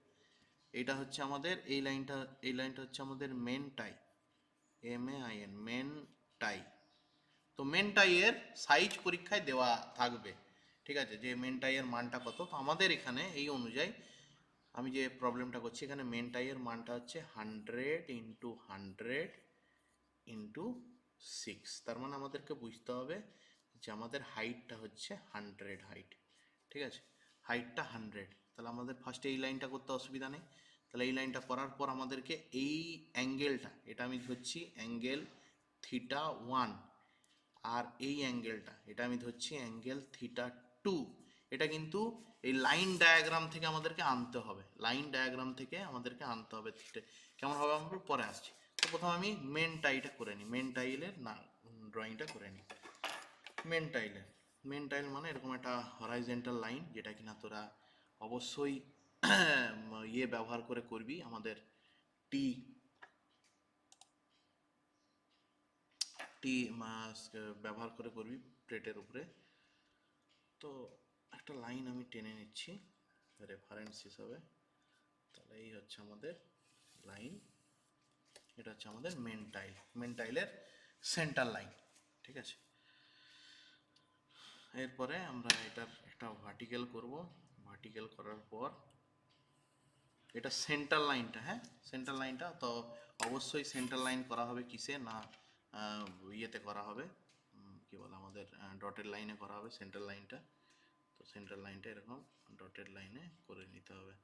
এইটা হচ্ছে আমাদের এই লাইনটা হচ্ছে আমাদের মেন টাই, MAIN, মেন টাই। তো মেন টাইয়ের সাইজ পরীক্ষায় দেওয়া থাকবে। ঠিক আছে, যে মেন টাইয়ের মানটা কত। তো আমাদের এখানে এই অনুযায়ী আমি যে প্রবলেমটা করছি, এখানে মেন টাইয়ের মানটা হচ্ছে 100x100x6। তার মানে আমাদেরকে বুঝতে হবে যে আমাদের হাইটটা হচ্ছে 100 হাইট। ঠিক আছে, হাইটটা 100। তাহলে আমাদের ফার্স্টে এই লাইনটা করতে অসুবিধা নেই। তাহলে এই লাইনটা করার পর আমাদেরকে এই অ্যাঙ্গেলটা, এটা আমি ধরছি অ্যাঙ্গেল θ1, আর এই অ্যাঙ্গেলটা, এটা আমি ধরছি অ্যাঙ্গেল θ2। এটা কিন্তু এই লাইন ডায়াগ্রাম থেকে আমাদেরকে আনতে হবে, লাইন ডায়াগ্রাম থেকে আমাদেরকে আনতে হবে। কেমন হবে আমরা পরে আসছি। তো প্রথমে আমি মেন টাইটা করে নিই, মেন টাইলের না ড্রয়িংটা করে নিই। মেন টাইল মানে এরকম একটা হরাইজেন্টাল লাইন, যেটা কিনা তোরা অবশ্যই ইয়ে ব্যবহার করে করবি, আমাদের টি টি ব্যবহার করে করবি প্লেটের উপরে। তো একটা লাইন আমি টেনে নিচ্ছি রেফারেন্স হিসাবে। তাহলে এই হচ্ছে আমাদের লাইন, এটা হচ্ছে আমাদের মেন টাইলের সেন্টার লাইন। ঠিক আছে, এরপরে আমরা এটার একটা ভার্টিক্যাল করব। ভার্টিক্যাল করার পর এটা সেন্টার লাইনটা, হ্যাঁ সেন্টার লাইনটা, তো অবশ্যই সেন্টার লাইন করা হবে কিসে না, ইয়েতে করা হবে, কি বলে আমাদের ডটের লাইনে করা হবে সেন্টার লাইনটা। তো সেন্টার লাইনটা এরকম ডটের লাইনে করে নিতে হবে।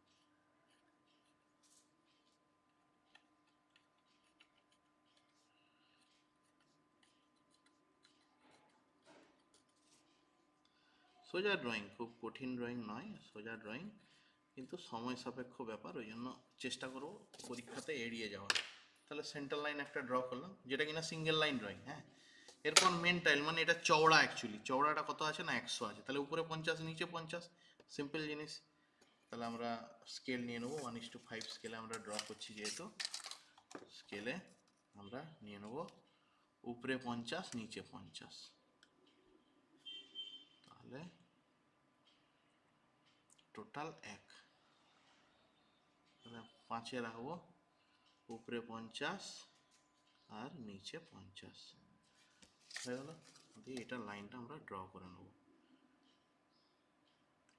সোজা ড্রয়িং, খুব কঠিন ড্রয়িং নয়, সোজা ড্রয়িং, কিন্তু সময় সাপেক্ষ ব্যাপার, ওই জন্য চেষ্টা করবো পরীক্ষাতে এড়িয়ে যাওয়ার। তাহলে সেন্টার লাইন একটা ড্র করলাম, যেটা কিনা সিঙ্গেল লাইন ড্রয়িং। হ্যাঁ, এরপর মেন টাইল, মানে এটা চওড়া, অ্যাকচুয়ালি চওড়াটা কত আছে না 100 আছে, তাহলে উপরে 50 নিচে 50, সিম্পল জিনিস। তাহলে আমরা স্কেল নিয়ে নেবো 1:5 স্কেলে আমরা ড্র করছি, যেহেতু স্কেলে আমরা নিয়ে নেবো উপরে 50 নিচে 50। তাহলে টোটাল 1, তাহলে 5-এ রাখবো, উপরে 50 আর নিচে 50 হয়ে গেল। দিয়ে এটা লাইনটা আমরা ড্র করে নেব।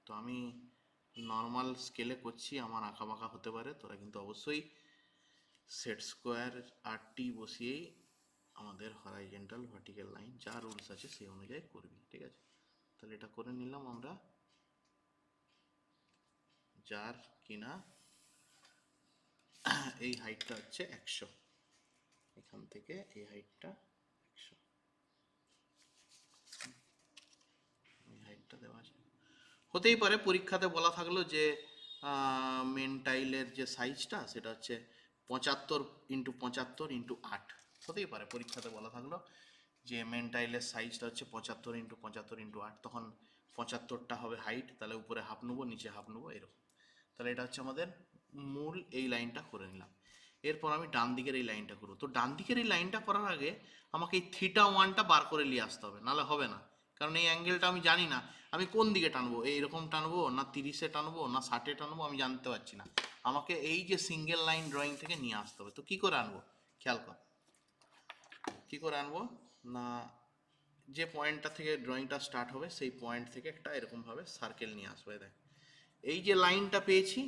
তো আমি নর্মাল স্কেলে করছি, আমার আঁকা বাঁকা হতে পারে, তোরা কিন্তু অবশ্যই সেট স্কোয়ার আর টি বসিয়েই আমাদের হরাইজেন্টাল ভার্টিক্যাল লাইন যা রুলস আছে সেই অনুযায়ী করবি। ঠিক আছে, তাহলে এটা করে নিলাম আমরা, যার কিনা এই হাইটটা হচ্ছে 100, এখান থেকে এই হাইটটা 100, এই হাইটটা দেওয়া আছে। হতেই পারে পরীক্ষাতে বলা থাকলো যে মেন টাইলের যে সাইজটা সেটা হচ্ছে 75x75x8, হতেই পারে পরীক্ষাতে বলা থাকলো যে মেন টাইলের সাইজটা হচ্ছে 75x75x8, তখন 75টা হবে হাইট, তাহলে উপরে হাফ নেবো নিচে হাফ নেবো এরকম। তাহলে এটা হচ্ছে আমাদের মূল এই লাইনটা করে নিলাম। এরপর আমি ডান দিকের এই লাইনটা করবো। তো ডান দিকের এই লাইনটা করার আগে আমাকে এই θ1টা বার করে নিয়ে আসতে হবে, নাহলে হবে না। কারণ এই অ্যাঙ্গেলটা আমি জানি না আমি কোন দিকে টানবো, এইরকম টানবো না 30-এ টানবো না 60-এ টানবো, আমি জানতে পারছি না। আমাকে এই যে সিঙ্গেল লাইন ড্রয়িং থেকে নিয়ে আসতে হবে। তো কী করে আনবো, খেয়াল কর কী করে আনবো না, যে পয়েন্টটা থেকে ড্রয়িংটা স্টার্ট হবে সেই পয়েন্ট থেকে একটা এরকমভাবে সার্কেল নিয়ে আসবে। দেখ এই যে লাইনটা পেয়েছি,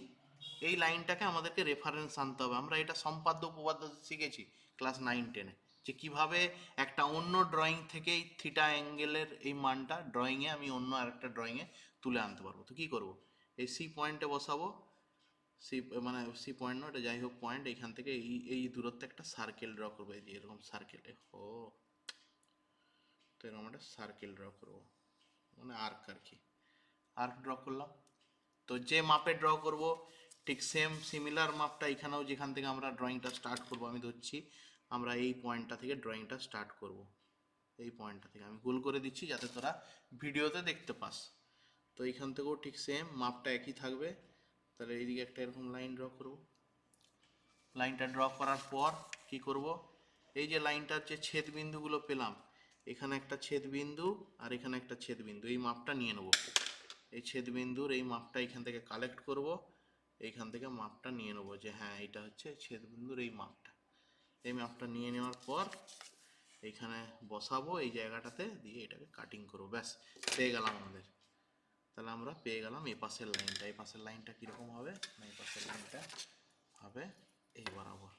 এই লাইনটাকে আমাদেরকে রেফারেন্স আনতে হবে। আমরা এটা সম্পাদ্য উপপাদ্য শিখেছি ক্লাস 9-10-এ, যে কীভাবে একটা অন্য ড্রয়িং থেকে এই থিটা অ্যাঙ্গেলের এই মানটা ড্রয়িংয়ে আমি অন্য আরেকটা ড্রয়িংয়ে তুলে আনতে পারবো। তো কী করবো, এই সি পয়েন্টে বসাবো, সি মানে সি পয়েন্ট নয় এটা যাই হোক পয়েন্ট, এইখান থেকে এই দূরত্বে একটা সার্কেল ড্র করবো, এই যে এরকম সার্কেল। ও, তো এরকম একটা সার্কেল ড্র করবো, মানে আর্ক আর কি, আর্ক ড্র করলাম। তো যে মাপে ড্র করব ঠিক সেম সিমিলার মাপটা এখানেও যেখান থেকে আমরা ড্রয়িংটা স্টার্ট করব, আমি ধরছি আমরা এই পয়েন্টটা থেকে ড্রয়িংটা স্টার্ট করব, এই পয়েন্টটা থেকে আমি গোল করে দিচ্ছি যাতে তোরা ভিডিওতে দেখতে পাস। তো এইখান থেকেও ঠিক সেম মাপটা একই থাকবে। তাহলে এইদিকে একটা এরকম লাইন ড্র করব। লাইনটা ড্র করার পর কি করব, এই যে লাইনটার যে ছেদ বিন্দুগুলো পেলাম, এখানে একটা ছেদ বিন্দু আর এখানে একটা ছেদ বিন্দু, এই মাপটা নিয়ে নেব। এই ছেদ বিন্দুর এই মাপটা এখান থেকে কালেক্ট করব, এইখান থেকে মাপটা নিয়ে নেব যে হ্যাঁ এটা হচ্ছে ছেদ বিন্দুর এই মাপটা। এই মাপটা নিয়ে নেওয়ার পর এইখানে বসাবো এই জায়গাটাতে, দিয়ে এটাকে কাটিং করবো, ব্যাস পেয়ে গেলাম আমাদের। তাহলে আমরা পেয়ে গেলাম এই পাশের লাইনটা। এই পাশের লাইনটা কীরকম হবে না, এই পাশের লাইনটা হবে এই বরাবর,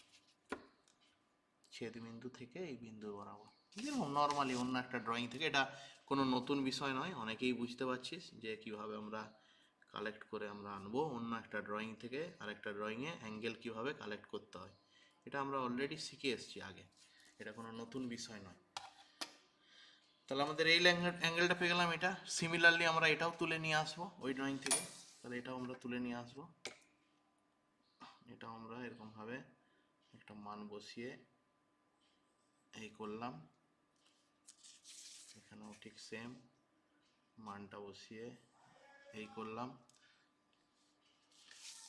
ছেদ বিন্দু থেকে এই বিন্দু বরাবর, যেরকম নর্মালি অন্য একটা ড্রয়িং থেকে। এটা কোনো নতুন বিষয় নয়, অনেকেই বুঝতে পারছিস যে কীভাবে আমরা কালেক্ট করে আমরা আনবো অন্য একটা ড্রয়িং থেকে আরেকটা ড্রয়িংয়ে অ্যাঙ্গেল কীভাবে কালেক্ট করতে হয়। এটা আমরা অলরেডি শিখে এসেছি আগে, এটা কোনো নতুন বিষয় নয়। তাহলে আমাদের এই অ্যাঙ্গেলটা পেয়ে গেলাম। এটা সিমিলারলি আমরা এটাও তুলে নিয়ে আসবো ওই ড্রয়িং থেকে, তাহলে এটাও আমরা তুলে নিয়ে আসবো। এটাও আমরা এরকমভাবে একটা মান বসিয়ে এই করলাম, এখানেও ঠিক সেম মানটা বসিয়ে এই করলাম।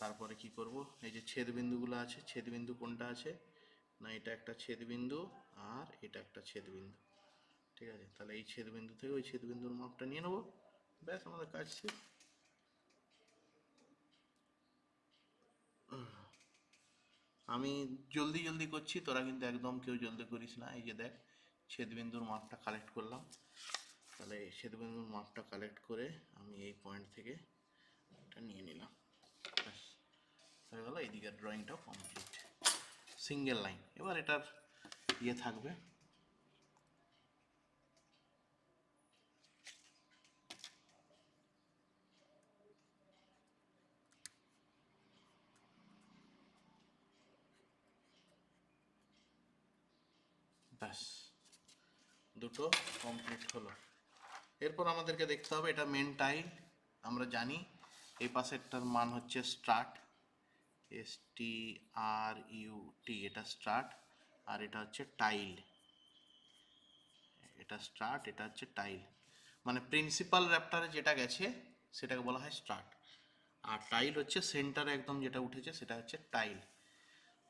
তারপরে কি করব, এই যে ছেদ বিন্দুগুলো আছে, ছেদ বিন্দু কোনটা আছে না, এটা একটা ছেদ বিন্দু আর এটা একটা ছেদ বিন্দু, ঠিক আছে। তাহলে এই ছেদ বিন্দু থেকে ওই ছেদ বিন্দুর মাপটা নিয়ে নেবো, ব্যাস আমাদের কাজ শেষ। আমি জলদি জলদি করছি, তোরা কিন্তু একদম কেউ জলদি করিস না। এই যে দেখ ছেদ বিন্দুর মাপটা কালেক্ট করলাম, তাহলে এই ছেদ বিন্দুর মাপটা কালেক্ট করে আমি এই পয়েন্ট থেকে এটা নিয়ে নিলাম, ব্যাস হয়ে গেল। এইদিকের ড্রয়িংটাও কমপ্লিট, সিঙ্গেল লাইন। এবার এটার ইয়ে থাকবে, ব্যাস দুটো কমপ্লিট হলো। এরপর আমাদেরকে দেখতে হবে এটা মেন টাইল, আমরা জানি এই পাশেরটার মান হচ্ছে স্ট্রাট, STRUT, এটা স্ট্রাট আর এটা হচ্ছে টাইল। এটা স্ট্রাট, এটা হচ্ছে টাইল, মানে প্রিন্সিপাল র্যাপ্টারে যেটা গেছে সেটাকে বলা হয় স্ট্রাট, আর টাইল হচ্ছে সেন্টারে একদম যেটা উঠেছে সেটা হচ্ছে টাইল।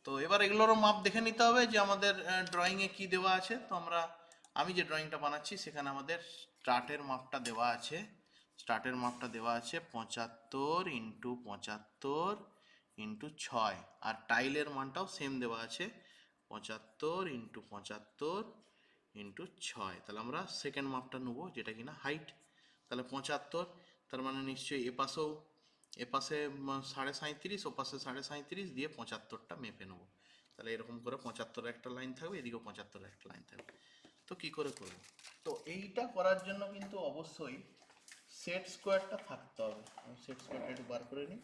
তো এবার এগুলোরও মাপ দেখে নিতে হবে যে আমাদের ড্রয়িংয়ে কি দেওয়া আছে। তো আমি যে ড্রয়িংটা বানাচ্ছি সেখানে আমাদের স্টার্টের মাপটা দেওয়া আছে, স্টার্টের মাপটা দেওয়া আছে 75x75x6, আর টাইলের মানটাও সেম দেওয়া আছে 75x75x6। তাহলে আমরা সেকেন্ড মাপটা নেবো যেটা কিনা হাইট, তাহলে 75, তার মানে নিশ্চয়ই এপাশে 37.5, ওপাশে 37.5 দিয়ে 75টা মেপে নেবো। তাহলে এরকম করে 75 একটা লাইন থাকবে, এদিকেও 75 একটা লাইন থাকবে। তো কি করে করব, তো এইটা করার জন্য কিন্তু অবশ্যই সেট স্কোয়ারটা থাকতে হবে। আমি সেট স্কোয়ারটা একটু বার করে নিই।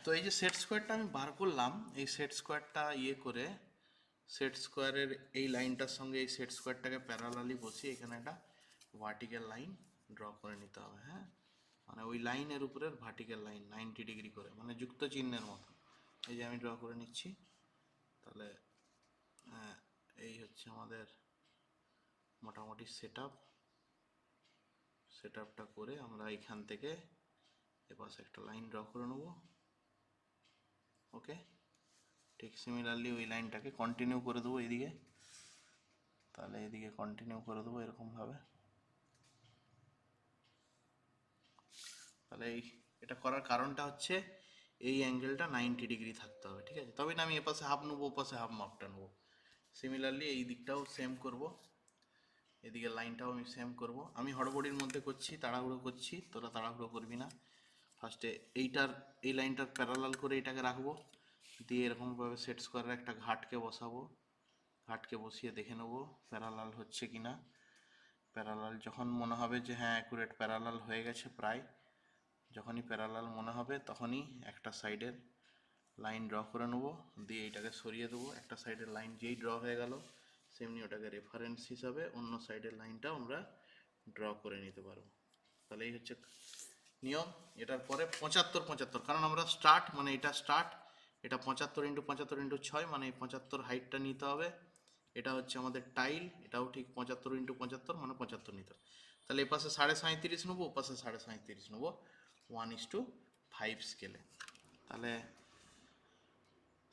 তো এই যে সেট স্কোয়ারটা আমি বার করলাম, এই সেট স্কোয়ারটা করে সেট স্কোয়ারের এই লাইনটার সঙ্গে এই সেট স্কোয়ারটাকে প্যারালালি বসিয়ে এখানে একটা ভার্টিক্যাল লাইন ড্র করে নিতে হবে। হ্যাঁ, মানে ওই লাইনের উপরের ভার্টিক্যাল লাইন 90 ডিগ্রি করে, মানে যুক্ত চিহ্নের মতো। এই যে আমি ড্র করে নিচ্ছি। তাহলে এই হচ্ছে আমাদের মোটামুটি সেট আপটা করে আমরা এখান থেকে এপাশে একটা লাইন ড্র করে নেবো। ওকে, ঠিক সিমিলারলি ওই লাইনটাকে কন্টিনিউ করে দেবো এদিকে, তাহলে এদিকে কন্টিনিউ করে দেবো এরকমভাবে। তাহলে এটা করার কারণটা হচ্ছে এই অ্যাঙ্গেলটা 90 ডিগ্রি থাকতে হবে, ঠিক আছে? তবে না আমি এপাশে হাফ নেবো, ওপাশে হাফ মাপটা নেবো। সিমিলারলি এই দিকটাও সেম করব, এদিকে লাইনটাও আমি সেম করব। আমি হড়বড়ির মধ্যে করছি, তাড়াহুড়ো করছি, তোরা তাড়াহুড়ো করবি না। ফার্স্টে এই লাইনটার প্যারালাল করে এটাকে রাখবো, দিয়ে এরকমভাবে সেট স্কোয়ারের একটা ঘাটকে বসাবো। ঘাটকে বসিয়ে দেখে নেবো প্যারালাল হচ্ছে কি না। প্যারালাল যখন মনে হবে যে হ্যাঁ অ্যাকুরেট প্যারালাল হয়ে গেছে প্রায়, যখনই প্যারালাল মনে হবে তখনই একটা সাইডের লাইন ড্র করে নেবো, দিয়ে এটাকে সরিয়ে দেবো। একটা সাইডের লাইন যেই ড্র হয়ে গেল সেমনি ওটাকে রেফারেন্স হিসাবে অন্য সাইডের লাইনটাও আমরা ড্র করে নিতে পারবো। তাহলে এই হচ্ছে নিয়ম। এটার পরে 75 কারণ আমরা স্টার্ট মানে এটা স্টার্ট, এটা 75 × 75 × 6 মানে এই 75 হাইটটা নিতে হবে। এটা হচ্ছে আমাদের টাইল, এটাও ঠিক 75 × 75 মানে 75 নিতে হবে। তাহলে এ পাশে 37.5 নেবো, ও পাশে 37.5 নেবো 1:5 স্কেলে। তাহলে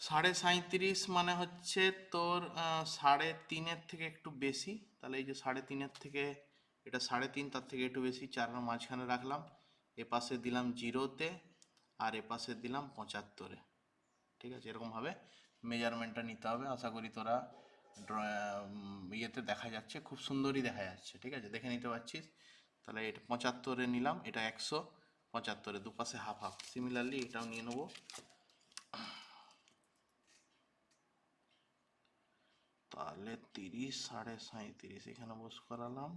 37.5 মানে হচ্ছে তোর 3.5-এর থেকে একটু বেশি। তাহলে এই যে 3.5-এর থেকে এটা 3.5, তার থেকে একটু বেশি, 4 মাঝখানে রাখলাম। এ পাশে দিলাম 0-তে আর এ পাশে দিলাম 75-এ। ঠিক আছে, এরকমভাবে মেজারমেন্টটা নিতে হবে। আশা করি তোরা ইয়েতে দেখা যাচ্ছে, খুব সুন্দরই দেখা যাচ্ছে। ঠিক আছে, দেখে নিতে পারছিস। তাহলে এটা 75-এ নিলাম, এটা 175-এ, দুপাশে হাফ হাফ। সিমিলারলি এটাও নিয়ে নেবো। তাহলে 30 37.5 এখানে বস করালাম।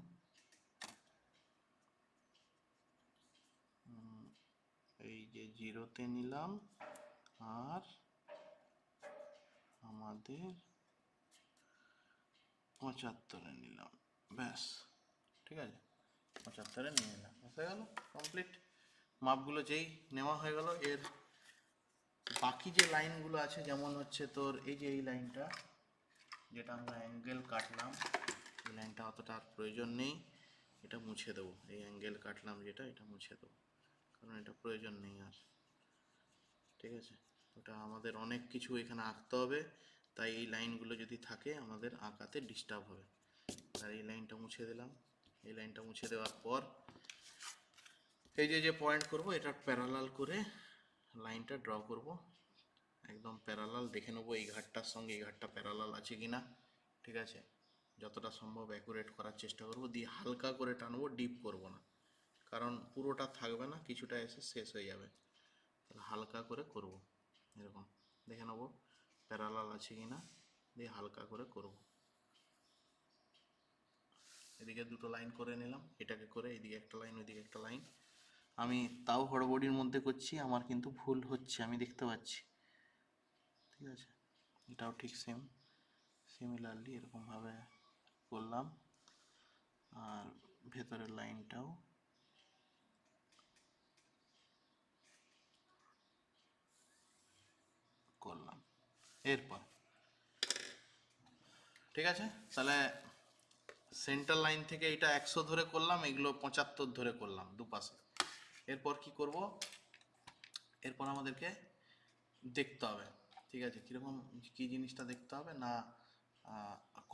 এই যে 0-তে নিলাম আর আমাদের 75-এ নিলাম, ব্যাস। ঠিক আছে, 75-এ নিয়ে নিলাম, হয়ে গেল কমপ্লিট। মাপগুলো যেই নেওয়া হয়ে গেল, এর বাকি যে লাইনগুলো আছে যেমন হচ্ছে তোর এই যে এই লাইনটা যেটা আমরা অ্যাঙ্গেল কাটলাম, এই লাইনটা অতটা আর প্রয়োজন নেই, এটা মুছে দেবো। এই অ্যাঙ্গেল কাটলাম যেটা, এটা মুছে দেবো, কারণ এটা প্রয়োজন নেই আর। ঠিক আছে, ওটা আমাদের অনেক কিছু এখানে আঁকতে হবে, তাই এই লাইনগুলো যদি থাকে আমাদের আঁকাতে ডিস্টার্ব হবে। আর এই লাইনটা মুছে দিলাম। এই লাইনটা মুছে দেওয়ার পর এই যে পয়েন্ট করব, এটা প্যারালাল করে লাইনটা ড্র করব, একদম প্যারালাল। দেখে নেবো এই ঘাটটার সঙ্গে এই ঘাটটা প্যারালাল আছে কি না। ঠিক আছে, যতটা সম্ভব অ্যাকুরেট করার চেষ্টা করব, দিয়ে হালকা করে টানবো, ডিপ করব না, কারণ পুরোটা থাকবে না, কিছুটা এসে শেষ হয়ে যাবে। তাহলে হালকা করে করব, এরকম দেখে নেবো প্যারালাল আছে কি না, দিয়ে হালকা করে করব। এদিকে দুটো লাইন করে নিলাম, এটাকে করে এদিকে একটা লাইন ওইদিকে একটা লাইন। আমি তাও হড়বড়ির মধ্যে করছি, আমার কিন্তু ভুল হচ্ছে আমি দেখতে পাচ্ছি। ঠিক আছে, এটাও ঠিক সেম সিমিলারলি এরকমভাবে করলাম, আর ভেতরের লাইনটাও করলাম। এরপর ঠিক আছে, তাহলে সেন্টার লাইন থেকে এটা 100 ধরে করলাম, এগুলো 75 ধরে করলাম দুপাশে। এরপর কি করব, এরপর আমাদেরকে দেখতে হবে, ঠিক আছে, কীরকম কী জিনিসটা দেখতে হবে না,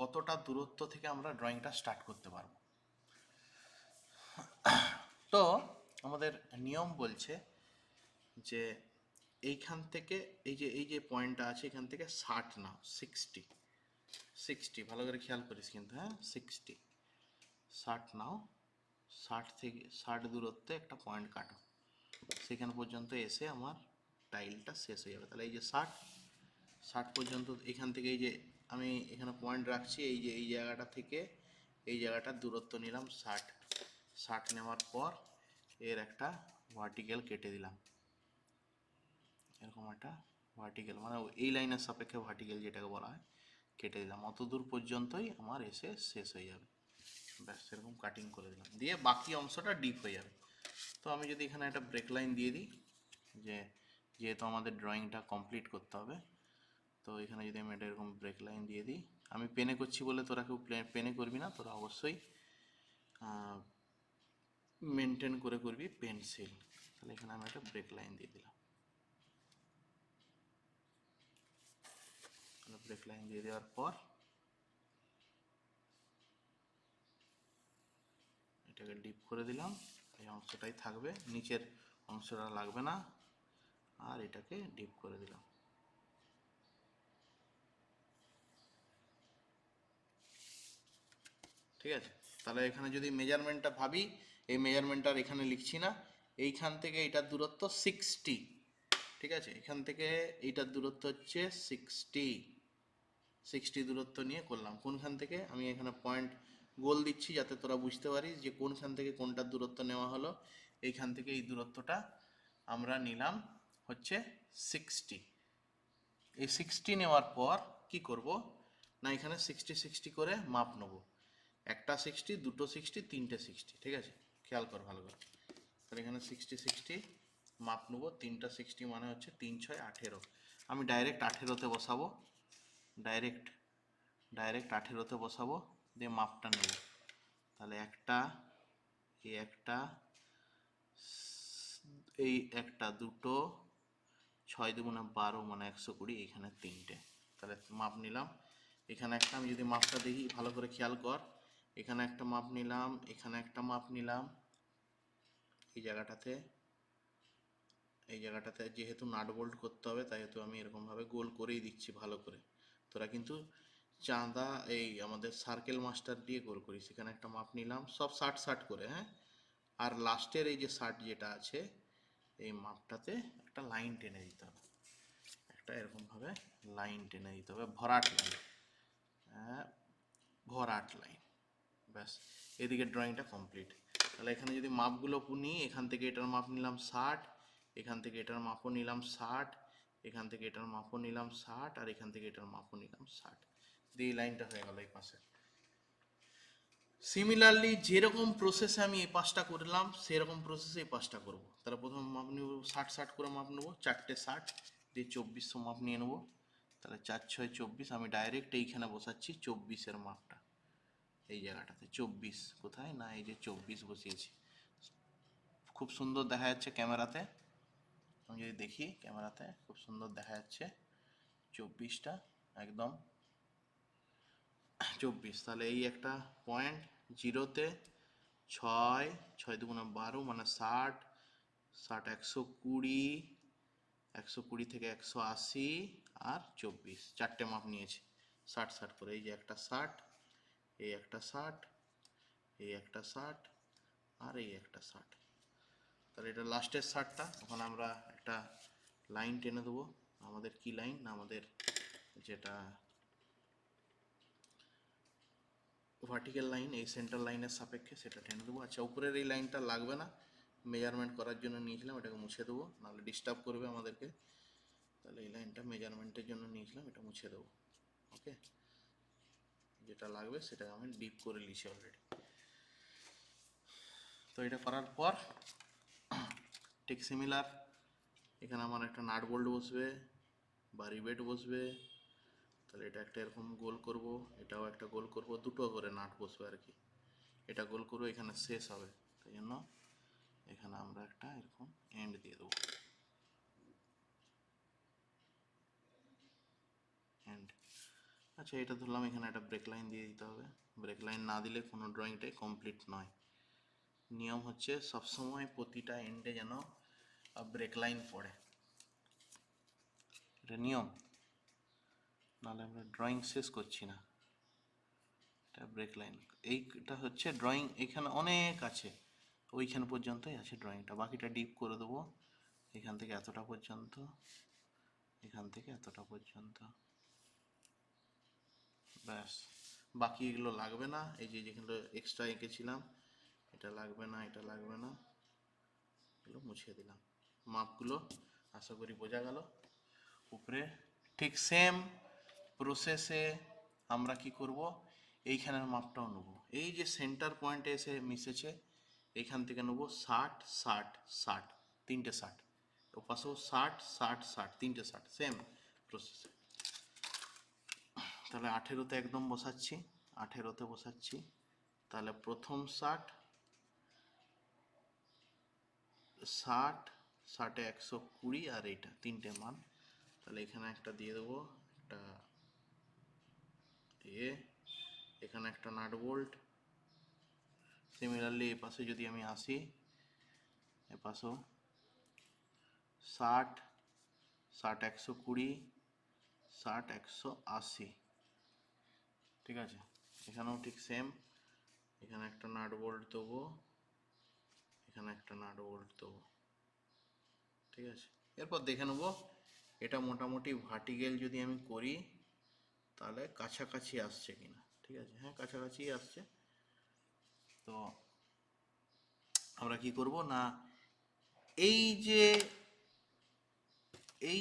কতটা দূরত্ব থেকে আমরা ড্রয়িংটা স্টার্ট করতে পারবো। তো আমাদের নিয়ম বলছে যে এইখান থেকে এই যে পয়েন্টটা আছে এখান থেকে 60 নাও, 60 ভালো করে খেয়াল করিস কিন্তু, হ্যাঁ 60 নাও, 60 দূরত্বে একটা পয়েন্ট কাটো, সেখান পর্যন্ত এসে আমার টাইলটা শেষ হয়ে যাবে। তাহলে এই যে 60 পর্যন্ত, এখান থেকে এই যে আমি এখানে পয়েন্ট রাখছি, এই যে এই জায়গাটা থেকে এই জায়গাটার দূরত্ব নিলাম 60 নেওয়ার পর এর একটা ভার্টিক্যাল কেটে দিলাম, এরকম একটা ভার্টিক্যাল, মানে এই লাইনের সাপেক্ষে ভার্টিক্যাল যেটাকে বলা হয়, কেটে দিলাম। অত দূর পর্যন্তই আমার এসে শেষ হয়ে যাবে, ব্যাস সেরকম কাটিং করে দিলাম, দিয়ে বাকি অংশটা ডিপ হয়ে যাবে। তো আমি যদি এখানে একটা ব্রেক লাইন দিয়ে দিই, যেহেতু আমাদের ড্রয়িংটা কমপ্লিট করতে হবে, তো এখানে যদি আমি এটা এরকম ব্রেক লাইন দিয়ে দিই, আমি পেনে করছি বলে তোরা কেউ পেনে করবি না, তোরা অবশ্যই মেনটেন করে করবি পেন্সিল। তাহলে এখানে আমি একটা ব্রেক লাইন দিয়ে দিলাম। ব্রেক লাইন দিয়ে দেওয়ার পর এটাকে ডিপ করে দিলাম, এই অংশটাই থাকবে, নিচের অংশটা লাগবে না। আর এটাকে ডিপ করে দিলাম। ঠিক আছে, তাহলে এখানে যদি মেজারমেন্টটা ভাবি, এই মেজারমেন্টটা আর এখানে লিখছি না। এইখান থেকে এইটার দূরত্ব 60, ঠিক আছে, এখান থেকে এইটার দূরত্ব হচ্ছে 60 দূরত্ব নিয়ে করলাম। কোনখান থেকে আমি এখানে পয়েন্ট গোল দিচ্ছি যাতে তোরা বুঝতে পারিস যে কোনখান থেকে কোনটার দূরত্ব নেওয়া হলো। এইখান থেকে এই দূরত্বটা আমরা নিলাম হচ্ছে 60। এই 60 নেওয়ার পর কি করব না, এখানে 60 করে মাপ নেবো। একটা 60, দুটো 60, তিনটে 60, ঠিক আছে, খেয়াল কর ভালো করে। তাহলে এখানে 60 মাপ নেবো। তিনটা 60 মানে হচ্ছে 3 6 18। আমি ডাইরেক্ট 18তে বসাবো, ডাইরেক্ট 18তে বসাবো, দিয়ে মাপটা নেব। তাহলে একটা, এই একটা, এই একটা, দুটো, 6 দুগুণে 12 মানে 120, এখানে তিনটে। তাহলে মাপ নিলাম। এখানে একটা, আমি যদি মাপটা দেখি ভালো করে খেয়াল কর, এখানে একটা মাপ নিলাম, এখানে একটা মাপ নিলাম, এই জায়গাটাতে, এই জায়গাটাতে যেহেতু নাট বোল্ট করতে হবে তাই তো আমি এরকমভাবে গোল করেই দিচ্ছি ভালো করে। তোরা কিন্তু চাঁদা এই আমাদের সার্কেল মাস্টার দিয়ে গোল করিস। এখানে একটা মাপ নিলাম, সব 60 করে, হ্যাঁ। আর লাস্টের এই যে 60 যেটা আছে, এই মাপটাতে একটা লাইন টেনে দিতে হবে, একটা এরকমভাবে লাইন টেনে দিতে হবে, ভরাট লাইন, হ্যাঁ, ভরাট লাইন। ব্যাস, এদিকে ড্রয়িংটা কমপ্লিট। তাহলে এখানে যদি মাপগুলো নিই, এখান থেকে এটার মাপ নিলাম 60, এখান থেকে এটার মাপও নিলাম 60, এখান থেকে এটার মাপও নিলাম 60, আর এখান থেকে এটার মাপও নিলাম 60, দিয়ে এই লাইনটা হয়ে গেল এই পাশে। সিমিলারলি যেরকম প্রসেসে আমি এই পাশটা করলাম সেরকম প্রসেসে এই পাশটা করবো। তাহলে প্রথম মাপ নেব 60 করে মাপ নেবো, চারটে 60 দিয়ে 2400 মাপ নিয়ে নেবো। তাহলে 4 6 24, আমি ডাইরেক্ট এইখানে বসাচ্ছি 24-এর মাপটা, এই জায়গাটাতে 24, কোথায় না এই যে 24 বসিয়েছি। খুব সুন্দর দেখা যাচ্ছে ক্যামেরাতে, আমি যদি দেখি ক্যামেরাতে খুব সুন্দর দেখা যাচ্ছে 24টা, একদম 24। তাহলে এই একটা পয়েন্ট, জিরোতে 6 6 দুগুণে 12 মানে 60, 60 120, 120 থেকে 180 আর 24, চারটে মাপ নিয়েছি 60 60 করে। এই যে একটা 60, এই একটা 60, এই একটা 60, আর এই একটা 60। তাহলে এটা লাস্টের 60টা। তখন আমরা একটা লাইন টেনে দেবো। আমাদের কি লাইন না, আমাদের যেটা ভার্টিক্যাল লাইন, এই সেন্টার লাইনের সাপেক্ষে সেটা টেনে দেবো। আচ্ছা, উপরের এই লাইনটা লাগবে না, মেজারমেন্ট করার জন্য নিয়েছিলাম, এটাকে মুছে দেবো, নাহলে ডিস্টার্ব করবে আমাদেরকে। তাহলে এই লাইনটা মেজারমেন্টের জন্য নিয়েছিলাম, এটা মুছে দেবো। ওকে, যেটা লাগবে সেটা আমি ডিপ করে নিয়েছি অলরেডি। তো এটা করার পর ঠিক সিমিলার এখানে আমার একটা নাট বোল্ট বসবে বা রিবেট বসবে। তাহলে এটা একটা এরকম গোল করব, এটাও একটা গোল করব, দুটো করে নাট বসবে আর কি। এটা গোল করবো, এখানে শেষ হবে, তাই জন্য এখানে আমরা একটা এরকম এন্ড দিয়ে দেবো, এন্ড। আচ্ছা, এটা ধরলাম, এখানে একটা ব্রেক লাইন দিয়ে দিতে হবে। ব্রেক লাইন না দিলে কোনো ড্রয়িংটাই কমপ্লিট নয়। নিয়ম হচ্ছে সবসময় প্রতিটা এন্ডে যেন ব্রেক লাইন পড়ে, এটা নিয়ম, নাহলে আমরা ড্রয়িং শেষ করছি না। এটা ব্রেক লাইন, এইটা হচ্ছে ড্রয়িং, এখানে অনেক আছে, ওইখান পর্যন্তই আছে ড্রয়িংটা, বাকিটা ডিপ করে দেবো। এখান থেকে এতটা পর্যন্ত, এখান থেকে এতটা পর্যন্ত, ব্যাস। বাকি এগুলো লাগবে না, এই যে যেগুলো এক্সট্রা এঁকেছিলাম এটা লাগবে না, এটা লাগবে না, এগুলো মুছে দিলাম। মাপগুলো আশা করি বোঝা গেল। উপরে ঠিক সেম প্রসেসে আমরা কি করব, এইখানের মাপটাও নেব। এই যে সেন্টার পয়েন্টে এসে মিশেছে, এইখান থেকে নেব 60 60 60, তিনটে 60, ও পাশেও 60 60 60, তিনটে 60, সেম প্রসেসে। তাহলে 18তে একদম বসাচ্ছি, 18তে বসাচ্ছি। তাহলে প্রথম 60, 60, 60-এ 120 আর এইটা তিনটে মান। তাহলে এখানে একটা দিয়ে দেবো, একটা এখানে একটা নাট বোল্ট। সিমিলারলি এ পাশে যদি আমি আসি, এ পাশেও 60, 60, 120, 60, 180। ঠিক আছে, এখানেও ঠিক সেম, এখানে একটা নাট বোল্ট দেবো, এখানে একটা নাট বোল্ট দেবো। ঠিক আছে, এরপর দেখে নেবো এটা মোটামুটি ভার্টিক্যাল যদি আমি করি তাহলে কাছাকাছি আসছে কিনা। ঠিক আছে, হ্যাঁ কাছাকাছি আসছে। তো আমরা কি করব না, এই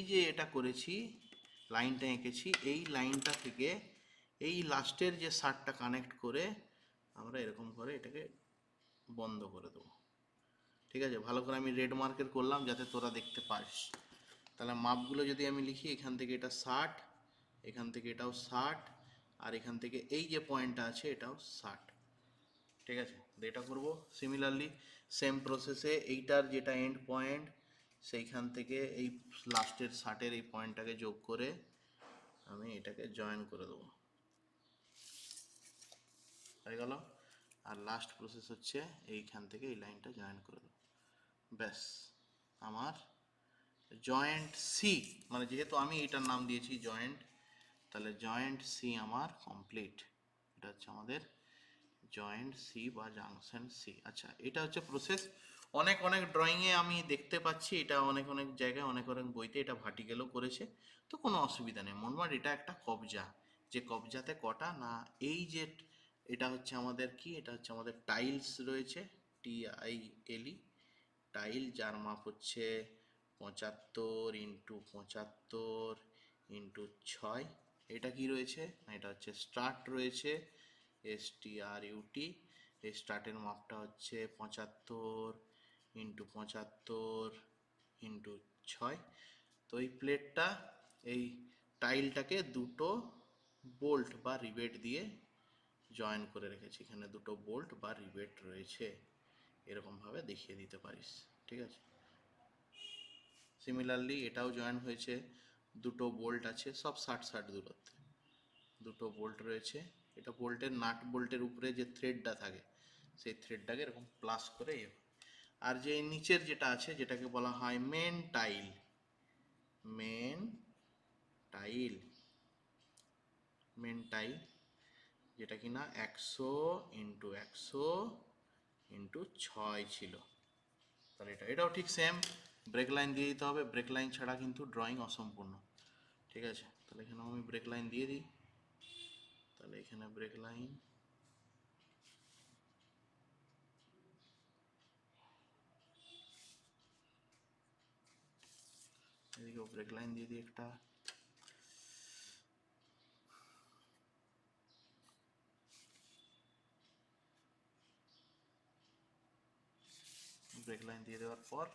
যে এটা করেছি, লাইনটা এঁকেছি, এই লাইনটা থেকে এই লাস্টের যে শার্টটা কানেক্ট করে আমরা এরকম করে এটাকে বন্ধ করে দেবো। ঠিক আছে, ভালো করে আমি রেড মার্কের করলাম যাতে তোরা দেখতে পাস। তাহলে মাপগুলো যদি আমি লিখি, এখান থেকে এটা 60, এখান থেকে এটাও 60, আর এখান থেকে এই যে পয়েন্টটা আছে এটাও 60। ঠিক আছে, এটা করব সিমিলারলি সেম প্রসেসে এইটার যেটা এন্ড পয়েন্ট সেইখান থেকে এই লাস্টের 60-এর এই পয়েন্টটাকে যোগ করে আমি এটাকে জয়েন করে দেবো, হয়ে গেল। আর লাস্ট প্রসেস হচ্ছে এইখান থেকে এই লাইনটা জয়েন করে দেবো, ব্যাস আমার জয়েন্ট সি, মানে যেহেতু আমি এটার নাম দিয়েছি জয়েন্ট, তাহলে জয়েন্ট সি আমার কমপ্লিট। এটা হচ্ছে আমাদের জয়েন্ট সি বা জাংশন সি। আচ্ছা, এটা হচ্ছে প্রসেস। অনেক অনেক ড্রয়িংয়ে আমি দেখতে পাচ্ছি এটা অনেক অনেক জায়গায় অনেক অনেক বইতে এটা ভার্টিক্যালও করেছে, তো কোনো অসুবিধা নেই। মনমার এটা একটা কবজা, যে কবজাতে কটা না, এই যে এটা হচ্ছে আমাদের কি, এটা হচ্ছে আমাদের টাইলস রয়েছে, TILE টাইল, যার মাপ হচ্ছে 75x75x6। এটা কি রয়েছে না, এটা হচ্ছে স্ট্রাট রয়েছে, STRUT। এই স্ট্রাটের মাপটা হচ্ছে 75x75x6। তো এই প্লেটটা, এই টাইলটাকে দুটো বোল্ট বা রিবেট দিয়ে জয়েন করে রেখেছি, এখানে দুটো বোল্ট বা রিবেট রয়েছে, এরকমভাবে দেখিয়ে দিতে পারিস। ঠিক আছে, সিমিলারলি এটাও জয়েন হয়েছে, দুটো বোল্ট আছে, সব 60-60 দূরত্বে, দুটো বোল্ট রয়েছে। এটা বোল্টের নাট বোল্টের উপরে যে থ্রেডটা থাকে সেই থ্রেডটাকে এরকম প্লাস করে আর যে নিচের যেটা আছে যেটাকে বলা হয় main tile, main tile, main tile, যেটা কিনা 100x100x6 ছিল। তাহলে এটাও ঠিক সেম, ব্রেক লাইন দিয়ে দিতে হবে, ব্রেক লাইন ছাড়া কিন্তু ড্রয়িং অসম্পূর্ণ। ঠিক আছে, তাহলে এখানে আমি ব্রেক লাইন দিয়ে দিই, তাহলে এখানে ব্রেক লাইন, এদিকেও ব্রেক লাইন দিয়ে দিই একটা, ব্রেক লাইন দিয়ে দেওয়ার পর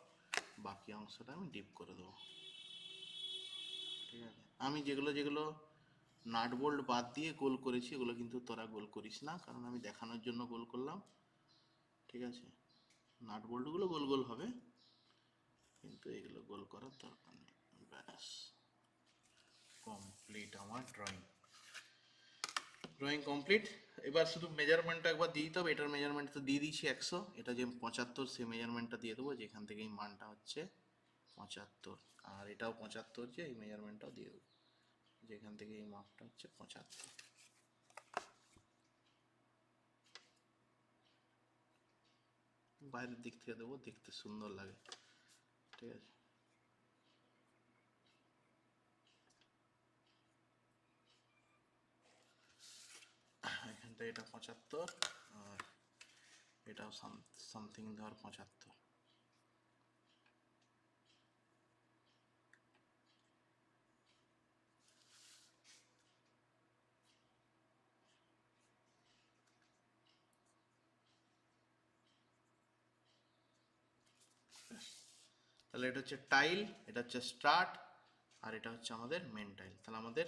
বাকি অংশটা আমি ডিপ করে দেবো। ঠিক আছে, আমি যেগুলো যেগুলো নাট বোল্ট বাদ দিয়ে গোল করেছি এগুলো কিন্তু তোরা গোল করিস না, কারণ আমি দেখানোর জন্য গোল করলাম। ঠিক আছে, নাট বোল্টগুলো গোল গোল হবে কিন্তু এগুলো গোল করার দরকার নেই। ব্যাস কমপ্লিট আমার ড্রয়িং, ড্রয়িং কমপ্লিট। এবার শুধু মেজারমেন্টটা একবার দিয়ে দিতে হবে, এটার মেজারমেন্ট তো দিয়ে দিয়েছি 100, এটা যে 75 সেই মেজারমেন্টটা দিয়ে দেবো, যেখান থেকে এই মানটা হচ্ছে 75, আর এটাও 75, যে এই মেজারমেন্টটাও দিয়ে দেবো যেখান থেকে এই মাপটা হচ্ছে 75। বাইরের দিক থেকে দেবো, দেখতে সুন্দর লাগে। ঠিক আছে, এখানটা এটা 75 আর এটাও সামথিং ধর 75। তাহলে এটা হচ্ছে টাইল, এটা হচ্ছে স্ট্রাট, আর এটা হচ্ছে আমাদের মেন টাইল। তাহলে আমাদের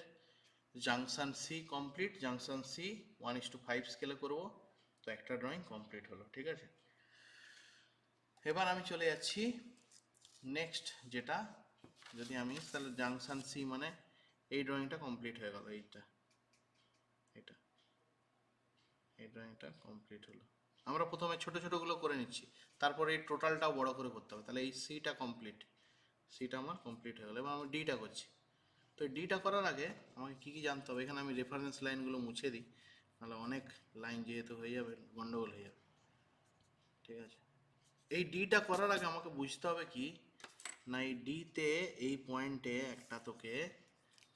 junction C complete, junction C 1:5 স্কেলে করবো, তো একটা ড্রয়িং কমপ্লিট হলো। ঠিক আছে, এবার আমি চলে যাচ্ছি নেক্সট যেটা, যদি আমি তাহলে জাংশন সি মানে এই ড্রয়িংটা কমপ্লিট হয়ে গেল, এইটা এটা এই ড্রয়িংটা কমপ্লিট হলো। আমরা প্রথমে ছোট ছোটগুলো করে নিচ্ছি, তারপরে এই টোটালটাও বড় করে করতে হবে। তাহলে এই সিটা কমপ্লিট, সিটা আমার কমপ্লিট হয়ে গেলো। এবার আমি ডিটা করছি। তো এই ডিটা করার আগে আমাকে কী কী জানতে হবে, এখানে আমি রেফারেন্স লাইনগুলো মুছে দিই, নাহলে অনেক লাইন যেহেতু হয়ে যাবে গন্ডগোল হয়ে যাবে। ঠিক আছে, এই ডিটা করার আগে আমাকে বুঝতে হবে কি না, এই ডিতে এই পয়েন্টে একটা তোকে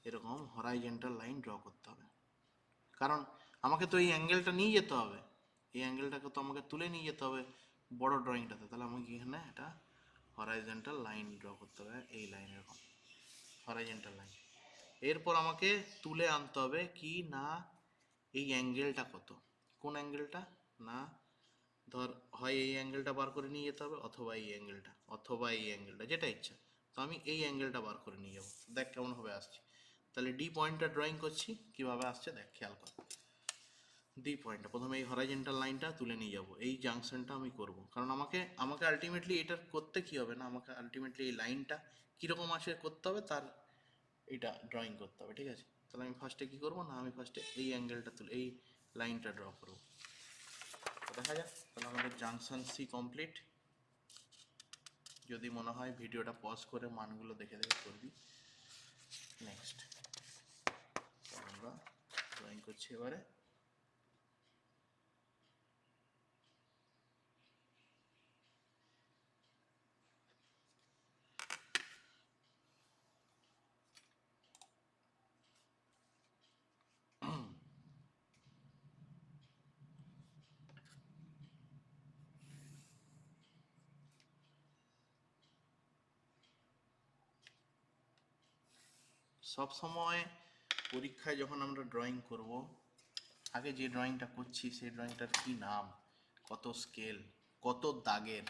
এরকম হরাইজেন্টাল লাইন ড্র করতে হবে। কারণ আমাকে তো এই অ্যাঙ্গেলটা নিয়ে যেতে হবে, এই অ্যাঙ্গেলটাকে তো আমাকে তুলে নিয়ে যেতে হবে বড় ড্রয়িংটাতে। তাহলে আমাকে এখানে একটা হরাইজেন্টাল লাইন ড্র করতে হবে, এই লাইন এরকম হরাইজেন্টাল লাইন। এরপর আমাকে তুলে আনতে হবে কি না, এই অ্যাঙ্গেলটা কত, কোন অ্যাঙ্গেলটা না, ধর হয় এই অ্যাঙ্গেলটা বার করে নিয়ে যেতে হবে, অথবা এই অ্যাঙ্গেলটা, অথবা এই অ্যাঙ্গেলটা, যেটা ইচ্ছা। তো আমি এই অ্যাঙ্গেলটা বার করে নিয়ে যাবো, দেখ কেমন হবে আসছে। তাহলে ডি পয়েন্টটা ড্রয়িং করছি, কিভাবে আসছে দেখ, খেয়াল কর। ডি পয়েন্টটা প্রথমে এই হরাইজেন্টাল লাইনটা তুলে নিয়ে যাব, এই জাংশনটা আমি করব। কারণ আমাকে আমাকে আলটিমেটলি এটা করতে কি হবে না, আমাকে আলটিমেটলি এই লাইনটা কীরকম আসে করতে হবে, তার এটা ড্রয়িং করতে হবে। ঠিক আছে, তাহলে আমি ফার্স্টে কী করবো না, আমি ফার্স্টে এই অ্যাঙ্গেলটা তুলে এই লাইনটা ড্র করবো। দেখা যাক, তাহলে আমাদের জাংশন সি কমপ্লিট। যদি মনে হয় ভিডিওটা পজ করে মানগুলো দেখে দেখে করবি। নেক্সট আমরা ড্রয়িং করছি এবারে। সব সময় পরীক্ষায় যখন আমরা ড্রয়িং করব, আগে যে ড্রয়িংটা করছি সেই ড্রয়িংটার কী নাম, কত স্কেল, কত দাগের,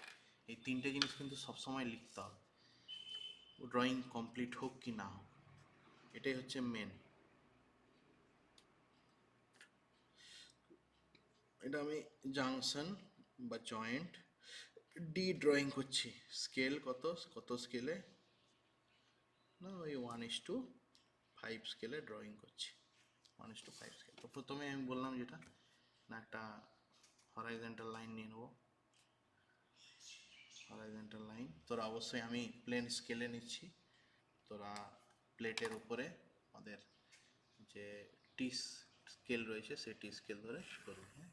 এই তিনটে জিনিস কিন্তু সবসময় লিখতে হবে, ড্রয়িং কমপ্লিট হোক কি না হোক। এটাই হচ্ছে মেন। এটা আমি জাংশন বা জয়েন্ট ডি ড্রয়িং করছি, স্কেল কত, কত স্কেলে না, ওই 1:5 স্কেলে ড্রয়িং করছি, 1:5 স্কেল। তো প্রথমে আমি বললাম যেটা না, একটা হরাইজেন্টাল লাইন নিয়ে নেবো, হরাইজেন্টাল লাইন। তোরা অবশ্যই, আমি প্লেন স্কেলে নিচ্ছি, তোরা প্লেটের উপরে আমাদের যে টি স্কেল রয়েছে সেই টি স্কেল ধরে করবি। হ্যাঁ,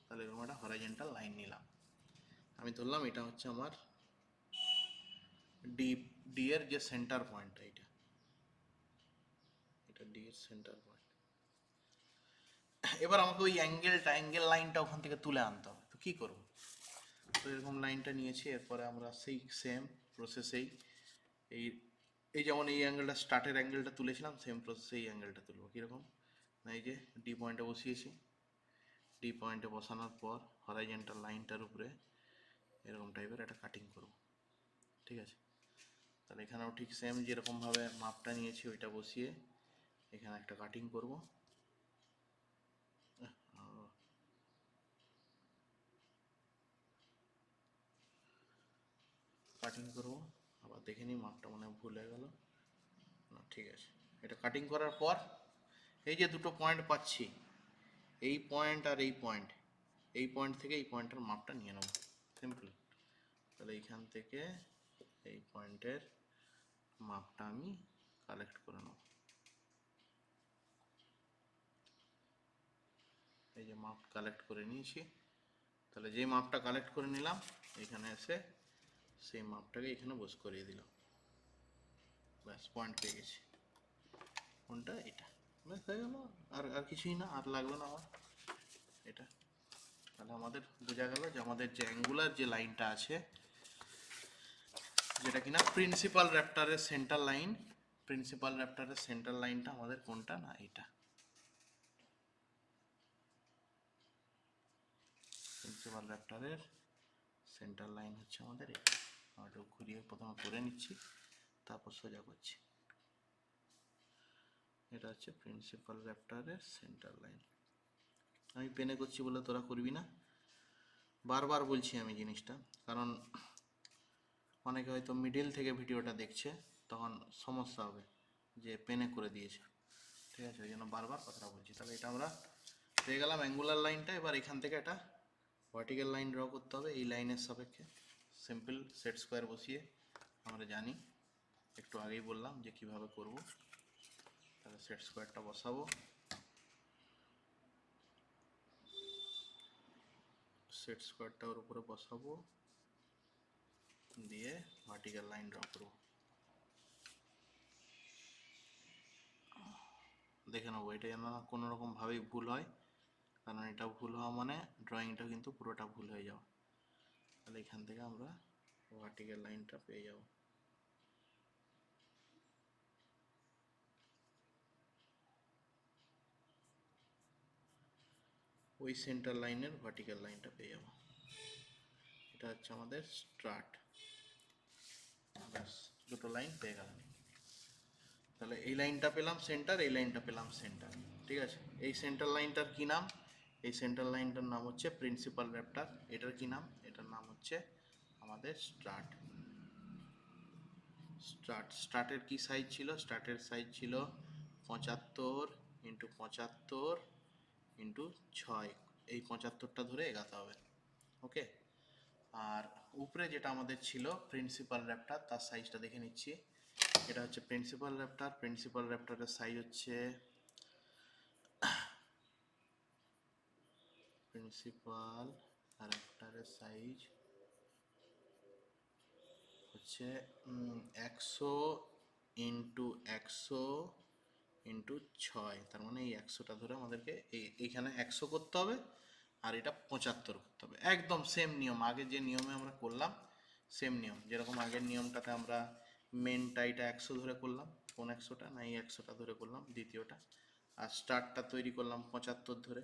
তাহলে এরকম একটা হরাইজেন্টাল লাইন নিলাম। আমি ধরলাম এটা হচ্ছে আমার ডি, ডি এর যে সেন্টার পয়েন্টটা, এটা এটা ডি এর সেন্টার পয়েন্ট। এবার আমাকে ওই অ্যাঙ্গেল লাইনটা ওখান থেকে তুলে আনতে হবে। তো কী করবো, তো এরকম লাইনটা নিয়েছি। এরপরে আমরা সেই সেম প্রসেসেই এই এই যেমন এই অ্যাঙ্গেলটা, স্টার্টের অ্যাঙ্গেলটা তুলেছিলাম, সেম প্রসেসে এই অ্যাঙ্গেলটা তুলবো। কীরকম না, এই যে ডি পয়েন্টে বসিয়েছি, ডি পয়েন্টে বসানোর পর হরাইজেন্টাল লাইনটার উপরে এরকম টাইপের একটা কাটিং করব। ঠিক আছে, তাহলে এখানেও ঠিক সেম যেরকমভাবে মাপটা নিয়েছি ওইটা বসিয়ে এখানে একটা কাটিং করব। কাটিং করব, আবার দেখে নিই মাপটা মনে হয় ভুল হয়ে গেল না, ঠিক আছে। এটা কাটিং করার পর এই যে দুটো পয়েন্ট পাচ্ছি, এই পয়েন্ট আর এই পয়েন্ট, এই পয়েন্ট থেকে এই পয়েন্টের মাপটা নিয়ে নেব, সিম্পল। তাহলে এইখান থেকে এই পয়েন্টের মাপটা আমি কালেক্ট করে নেব। এই যে মাপ কালেক্ট করে নিয়েছি, তাহলে যে মাপটা কালেক্ট করে নিলাম এখানে এসে সেই মাপটাকে এখানে বস করিয়ে দিলাম, ব্যাস পয়েন্ট পেয়ে গেছি। কোনটা, এটা, ব্যাস হয়ে গেল। আর আর কিছুই না, আর লাগবে না আমার এটা। তাহলে আমাদের বোঝা গেল যে আমাদের যে অ্যাঙ্গুলার যে লাইনটা আছে, যেটা কিনা প্রিন্সিপাল র্যাপ্টারের সেন্টার লাইন, প্রিন্সিপাল র্যাপ্টারের সেন্টার লাইনটা আমাদের কোনটা না, এটা প্রিন্সিপাল র্যাপ্টারের সেন্টার লাইন হচ্ছে আমাদের এটা। আমরা ঘুরিয়ে প্রথমে করে নিচ্ছি, তারপর সোজা করছি। এটা হচ্ছে প্রিন্সিপাল র্যাপ্টারের সেন্টার লাইন। আমি পেনে করছি বলে তোরা করবি না, বারবার বলছি আমি জিনিসটা, কারণ অনেকে হয়তো মিডিল থেকে ভিডিওটা দেখছে, তখন সমস্যা হবে যে পেনে করে দিয়েছে, ঠিক আছে, ওই জন্য বারবার কথাটা বলছি। তাহলে এটা আমরা পেয়ে গেলাম অ্যাঙ্গুলার লাইনটা। এবার এখান থেকে একটা ভার্টিক্যাল লাইন ড্র করতে হবে এই লাইনের সাপেক্ষে। সিম্পল সেট স্কোয়ার বসিয়ে আমরা জানি, একটু আগেই বললাম যে কিভাবে করব। তাহলে সেট স্কোয়ারটা বসাবো, সেট স্কোয়ারটা ওর উপরে বসাবো, দিয়ে ভার্টিক্যাল লাইন ড্র করবো। দেখে নেবো এটা যেন কোনো রকমভাবেই ভুল হয়, কারণ এটা ভুল হওয়া মানে ড্রয়িংটা কিন্তু পুরোটা ভুল হয়ে যাওয়া। তাহলে এখান থেকে আমরা ভার্টিক্যাল লাইনটা পেয়ে যাব। ওই সেন্টার লাইনের ভার্টিক্যাল লাইনটা পেয়ে যাব। এটা হচ্ছে আমাদের স্টার্ট। ব্যাস, দুটো লাইন পেয়ে গেলাম। তাহলে এই লাইনটা পেলাম সেন্টার, এই লাইনটা পেলাম সেন্টার, ঠিক আছে। এই সেন্টার লাইনটার কি নাম? এই সেন্টার লাইনটার নাম হচ্ছে প্রিন্সিপাল র্যাপ্টার। এটার কি নাম? এটার নাম হচ্ছে আমাদের স্টার্ট। স্টার্টের কি সাইজ ছিল? স্টার্টের সাইজ ছিল 75 ইন্টু 75 ইন্টু 6। এই 75টা ধরে এগাতে হবে, ওকে। আর উপরে যেটা আমাদের ছিল প্রিন্সিপাল র্যাপ্টার, তার সাইজটা দেখে নিচ্ছি। এটা হচ্ছে প্রিন্সিপাল র্যাপ্টার। প্রিন্সিপাল র্যাপ্টারের সাইজ হচ্ছে প্রিন্সিপাল র্যাপ্টারের সাইজ হচ্ছে 100 ইন্টু 100 ইন্টু 6। তার মানে এই 100টা ধরে আমাদেরকে এইখানে 100 করতে হবে, আর এটা 75 করতে হবে। একদম সেম নিয়ম, আগে যে নিয়মে আমরা করলাম সেম নিয়ম। যেরকম আগের নিয়মটাতে আমরা মেন টাইটা 100 ধরে করলাম, কোন 100টা না এই 100টা ধরে করলাম দ্বিতীয়টা, আর স্টার্টটা তৈরি করলাম 75 ধরে,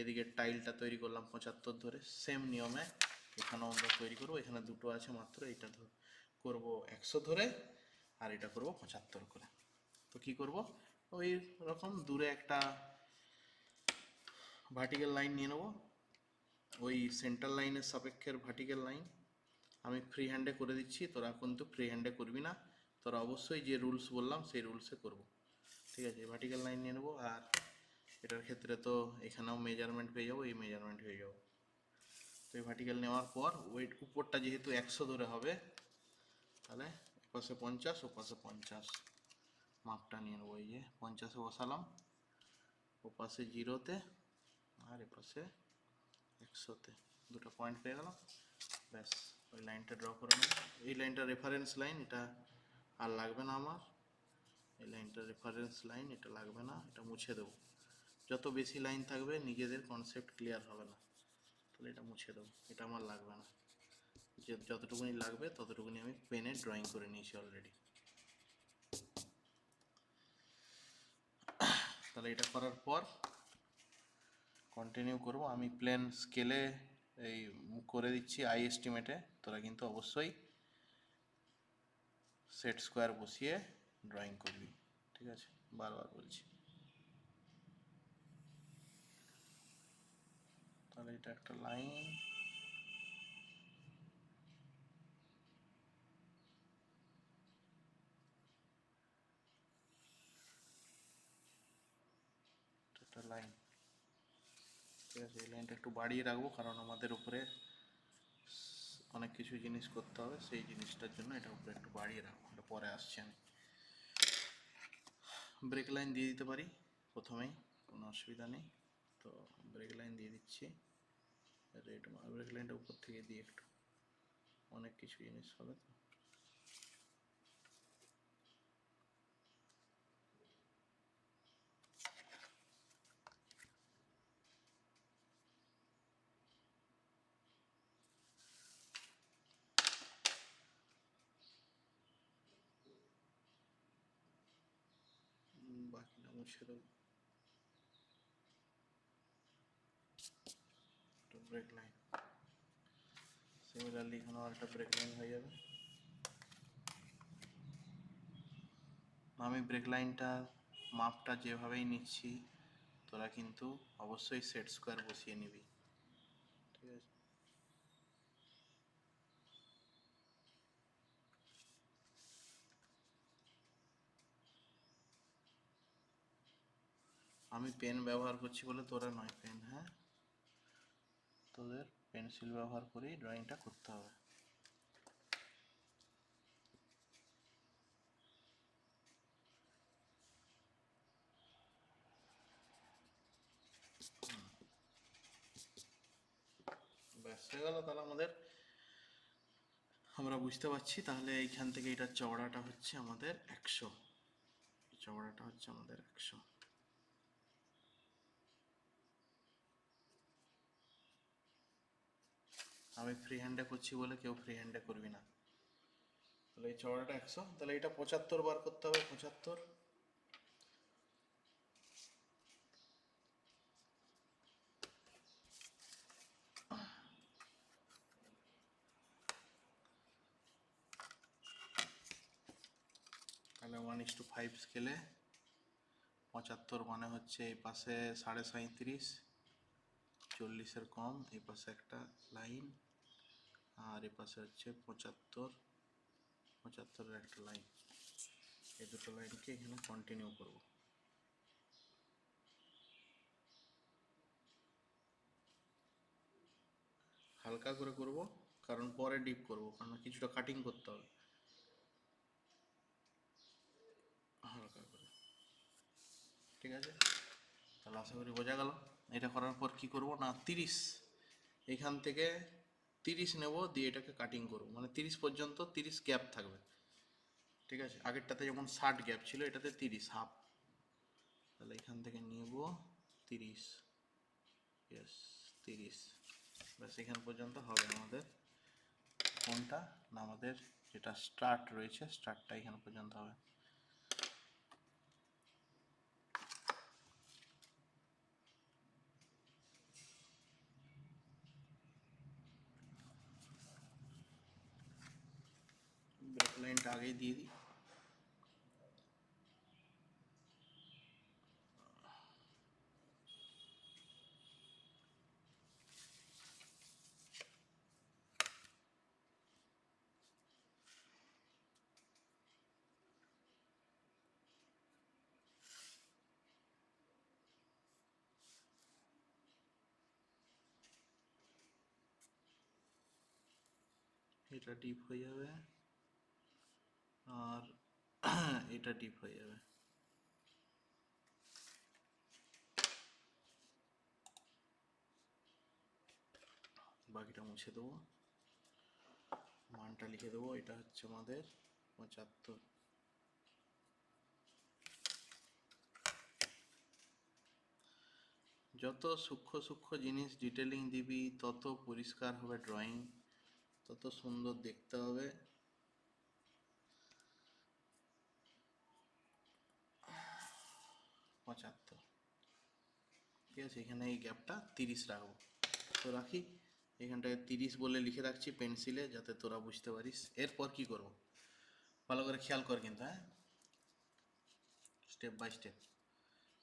এদিকে টাইলটা তৈরি করলাম 75 ধরে। সেম নিয়মে এখানেও আমরা তৈরি করবো। এখানে দুটো আছে মাত্র, এটা করব 100 ধরে, আর এটা করব 75 করে। তো কি করব, ওই রকম দূরে একটা ভার্টিক্যাল লাইন নিয়ে নেব, ওই সেন্টার লাইনের সাপেক্ষের ভার্টিক্যাল লাইন। আমি ফ্রি হ্যান্ডে করে দিচ্ছি, তোরা কিন্তু ফ্রি হ্যান্ডে করবি না, তোরা অবশ্যই যে রুলস বললাম সেই রুলসে করব, ঠিক আছে। ভার্টিক্যাল লাইন নিয়ে নেবো, আর এটার ক্ষেত্রে তো এখানেও মেজারমেন্ট পেয়ে যাবো, এই মেজারমেন্ট হয়ে যাবো। তো এই ভার্টিক্যাল নেওয়ার পর ওয়েট উপরটা যেহেতু 100 ধরে হবে, তাহলে এপাশে 50 ওপাশে 50 মাপটা নিয়ে নেবো। এই যে 50-এ বসালাম, ওপাশে 0-তে আর এপাশে 100-তে, দুটো পয়েন্ট পেয়ে গেলাম। ব্যাস, ওই লাইনটা ড্র করে নেব। এই লাইনটা রেফারেন্স লাইন, এটা আর লাগবে না আমার। এই লাইনটা রেফারেন্স লাইন, এটা লাগবে না, এটা মুছে দেবো। যত বেশি লাইন থাকবে নিজেদের কনসেপ্ট ক্লিয়ার হবে না, তাহলে এটা মুছে দেবো, এটা আমার লাগবে না। যে যতটুকুনি লাগবে ততটুকুনি আমি পেনে ড্রয়িং করে নিয়েছি অলরেডি। তাহলে এটা করার পর কন্টিনিউ করব। আমি প্লেন স্কেলে এই করে দিচ্ছি আই এস্টিমেটে, তোরা কিন্তু অবশ্যই সেট স্কোয়ার বসিয়ে ড্রয়িং করবি, ঠিক আছে, বারবার বলছি। তাহলে এটা একটা লাইন, একটা লাইন, ঠিক আছে। এই লাইনটা একটু বাড়িয়ে রাখবো, কারণ আমাদের উপরে অনেক কিছু জিনিস করতে হবে, সেই জিনিসটার জন্য এটা উপরে একটু বাড়িয়ে রাখবো, এটা পরে আসছি আমি। ব্রেক লাইন দিয়ে দিতে পারি প্রথমেই, কোনো অসুবিধা নেই। তো ব্রেক লাইন দিয়ে দিচ্ছি, রেড ব্রেক লাইনটা উপর থেকে দিয়ে একটু, অনেক কিছু জিনিস হবে তো। বাকিটা মুছে দেবো। ব্রেক লাইন সিমিলারলি এখানেও একটা ব্রেক লাইন হয়ে যাবে। আমি ব্রেক লাইনটা মাপটা যেভাবেই নিচ্ছি, তোরা কিন্তু অবশ্যই সেট স্কোয়ার বসিয়ে নিবি, ঠিক আছে। আমি পেন ব্যবহার করছি বলে তোরা নয়, পেন, হ্যাঁ, তোদের পেন্সিল ব্যবহার করেই ড্রয়িংটা করতে হবে। ব্যাস হয়ে গেল। তাহলে আমরা বুঝতে পারছি তাহলে এইখান থেকে এটার চওড়াটা হচ্ছে আমাদের 100, চওড়াটা হচ্ছে আমাদের 100। আমি ফ্রি হ্যান্ডে করছি বলে কেউ ফ্রি হ্যান্ডে করবি না। তাহলে এই চওড়াটা 100, তাহলে এটা 75 বার করতে হবে, 75। তাহলে 1:5 স্কেলে 75 মানে হচ্ছে এই পাশে 37.5, 40-এর কম, এই পাশে একটা লাইন, আর এই পাশে হচ্ছে 75, 75-এর একটা লাইন। এই দুটো লাইনকে এখানে কন্টিনিউ করব। হালকা করে করব, কারণ পরে ডিপ করব, কারণ কিছুটা কাটিং করতে হবে। হালকা করে, ঠিক আছে। তাহলে আশা করি বোঝা গেল। এটা করার পর কি করব না, 30, এখান থেকে 30 নেব, দিয়ে এটাকে কাটিং করব, মানে 30 পর্যন্ত 30 গ্যাপ থাকবে, ঠিক আছে। আগেরটাতে যেমন 60 গ্যাপ ছিল, এটাতে 30, হাফ। তাহলে এখান থেকে নেব 30, ইয়েস 30, ব্যাস এখান পর্যন্ত হবে আমাদের। কোনটা না, আমাদের যেটা স্টার্ট রয়েছে, স্টার্টটা এখান পর্যন্ত হবে। ব্রেক লাইনটা আগেই দিয়ে দিই। এটা ডিপ হয়ে যাবে, আর এটা ডিপ হয়ে যাবে। বাকিটা মুছে দেবো, মানটা লিখে দেবো, এটা হচ্ছে আমাদের 75। যত সূক্ষ্ম সূক্ষ্ম জিনিস ডিটেলিং দিবি, তত পরিষ্কার হবে ড্রয়িং, তত সুন্দর দেখতে হবে। 75, ঠিক আছে। এখানে এই গ্যাপটা 30 রাখবো, তো রাখি। এখানটায় 30 বলে লিখে রাখছি পেন্সিলে, যাতে তোরা বুঝতে পারিস। এরপর কি করব ভালো করে খেয়াল কর কিন্তু, হ্যাঁ, স্টেপ বাই স্টেপ।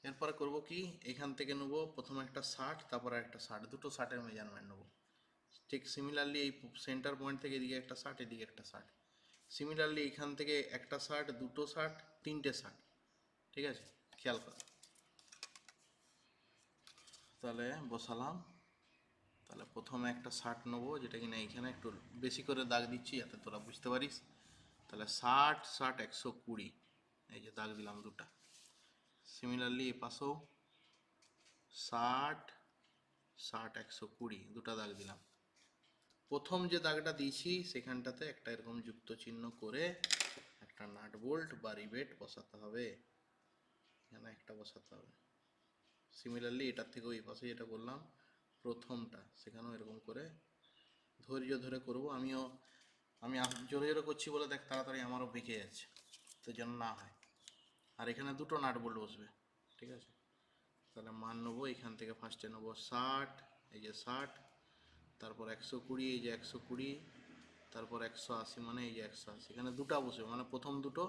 এরপরে করব কি, এখান থেকে নেবো প্রথমে একটা 60, তারপরে একটা 60, দুটো 60-এর মেজারমেন্ট নেবো। ঠিক সিমিলারলি এই সেন্টার পয়েন্ট থেকে এদিকে একটা 60, এদিকে একটা 60, সিমিলারলি এখান থেকে একটা 60, দুটো 60, তিনটে 60, ঠিক আছে, খেয়াল কর। তাহলে বসালাম। তাহলে প্রথমে একটা 60 নেবো, যেটা কিনা এইখানে একটু বেশি করে দাগ দিচ্ছি যাতে তোরা বুঝতে পারিস। তাহলে 60, 60, 120, এই যে দাগ দিলাম দুটা। সিমিলারলি এ পাশেও 60, 60, 120, দুটা দাগ দিলাম। প্রথম যে দাগটা দিয়েছি সেখানটাতে একটা এরকম যুক্ত চিহ্ন করে একটা নাট বোল্ট বা রিবেট বসাতে হবে, এখানে একটা বসাতে হবে। সিমিলারলি এটার থেকে ওই পাশে যেটা বললাম প্রথমটা, সেখানেও এরকম করে ধৈর্য ধরে করব। আমি জোরে জোরে করছি বলে দেখ তাড়াতাড়ি আমারও বেঁকে যাচ্ছে, তো যেন না হয়। আর এখানে দুটো নাট বোল্ট বসবে, ঠিক আছে। তাহলে মান নেবো, এখান থেকে ফার্স্টে নেবো 60, এই যে 60, তারপর 120, এই যে 120, তারপর 180, মানে এই যে 180, এখানে দুটো বসবে, মানে প্রথম দুটো।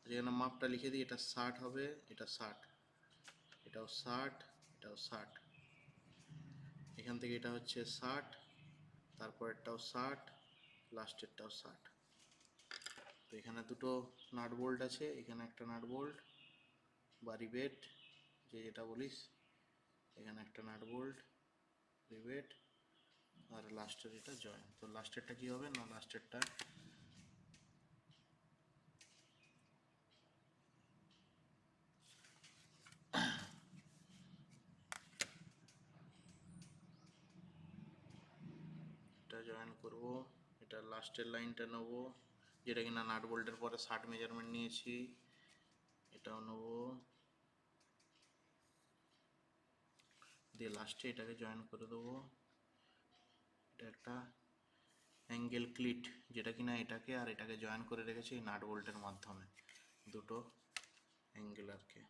যেখানে মাপটা লিখে দিই, এটা 60 হবে, এটা 60, এটাও 60, এটাও 60, এখান থেকে এটা হচ্ছে 60, তারপর এটাও 60, লাস্টেরটাও 60। তো এখানে দুটো নাট বোল্ট আছে, এখানে একটা নাট বোল্ট বা রিবেট, যেটা বলিস, এখানে একটা নাট বোল্ট, রিভেট, আর লাস্টের এটা জয়েন। তো লাস্টেরটা কি হবে না, লাস্টেরটা এটা জয়েন করব, এটা লাস্টের লাইনটা নেব, যেটা কিনা নাট বোল্টের পরে 60 মেজারমেন্ট নিয়েছি, এটাও নেব, দিয়ে লাস্টে এটাকে জয়েন করে দেবো। এটা একটা অ্যাঙ্গেল ক্লিট, যেটা কিনা এটাকে আর এটাকে জয়েন করে রেখেছি এই নাট বোল্টের মাধ্যমে, দুটো অ্যাঙ্গেলারকে।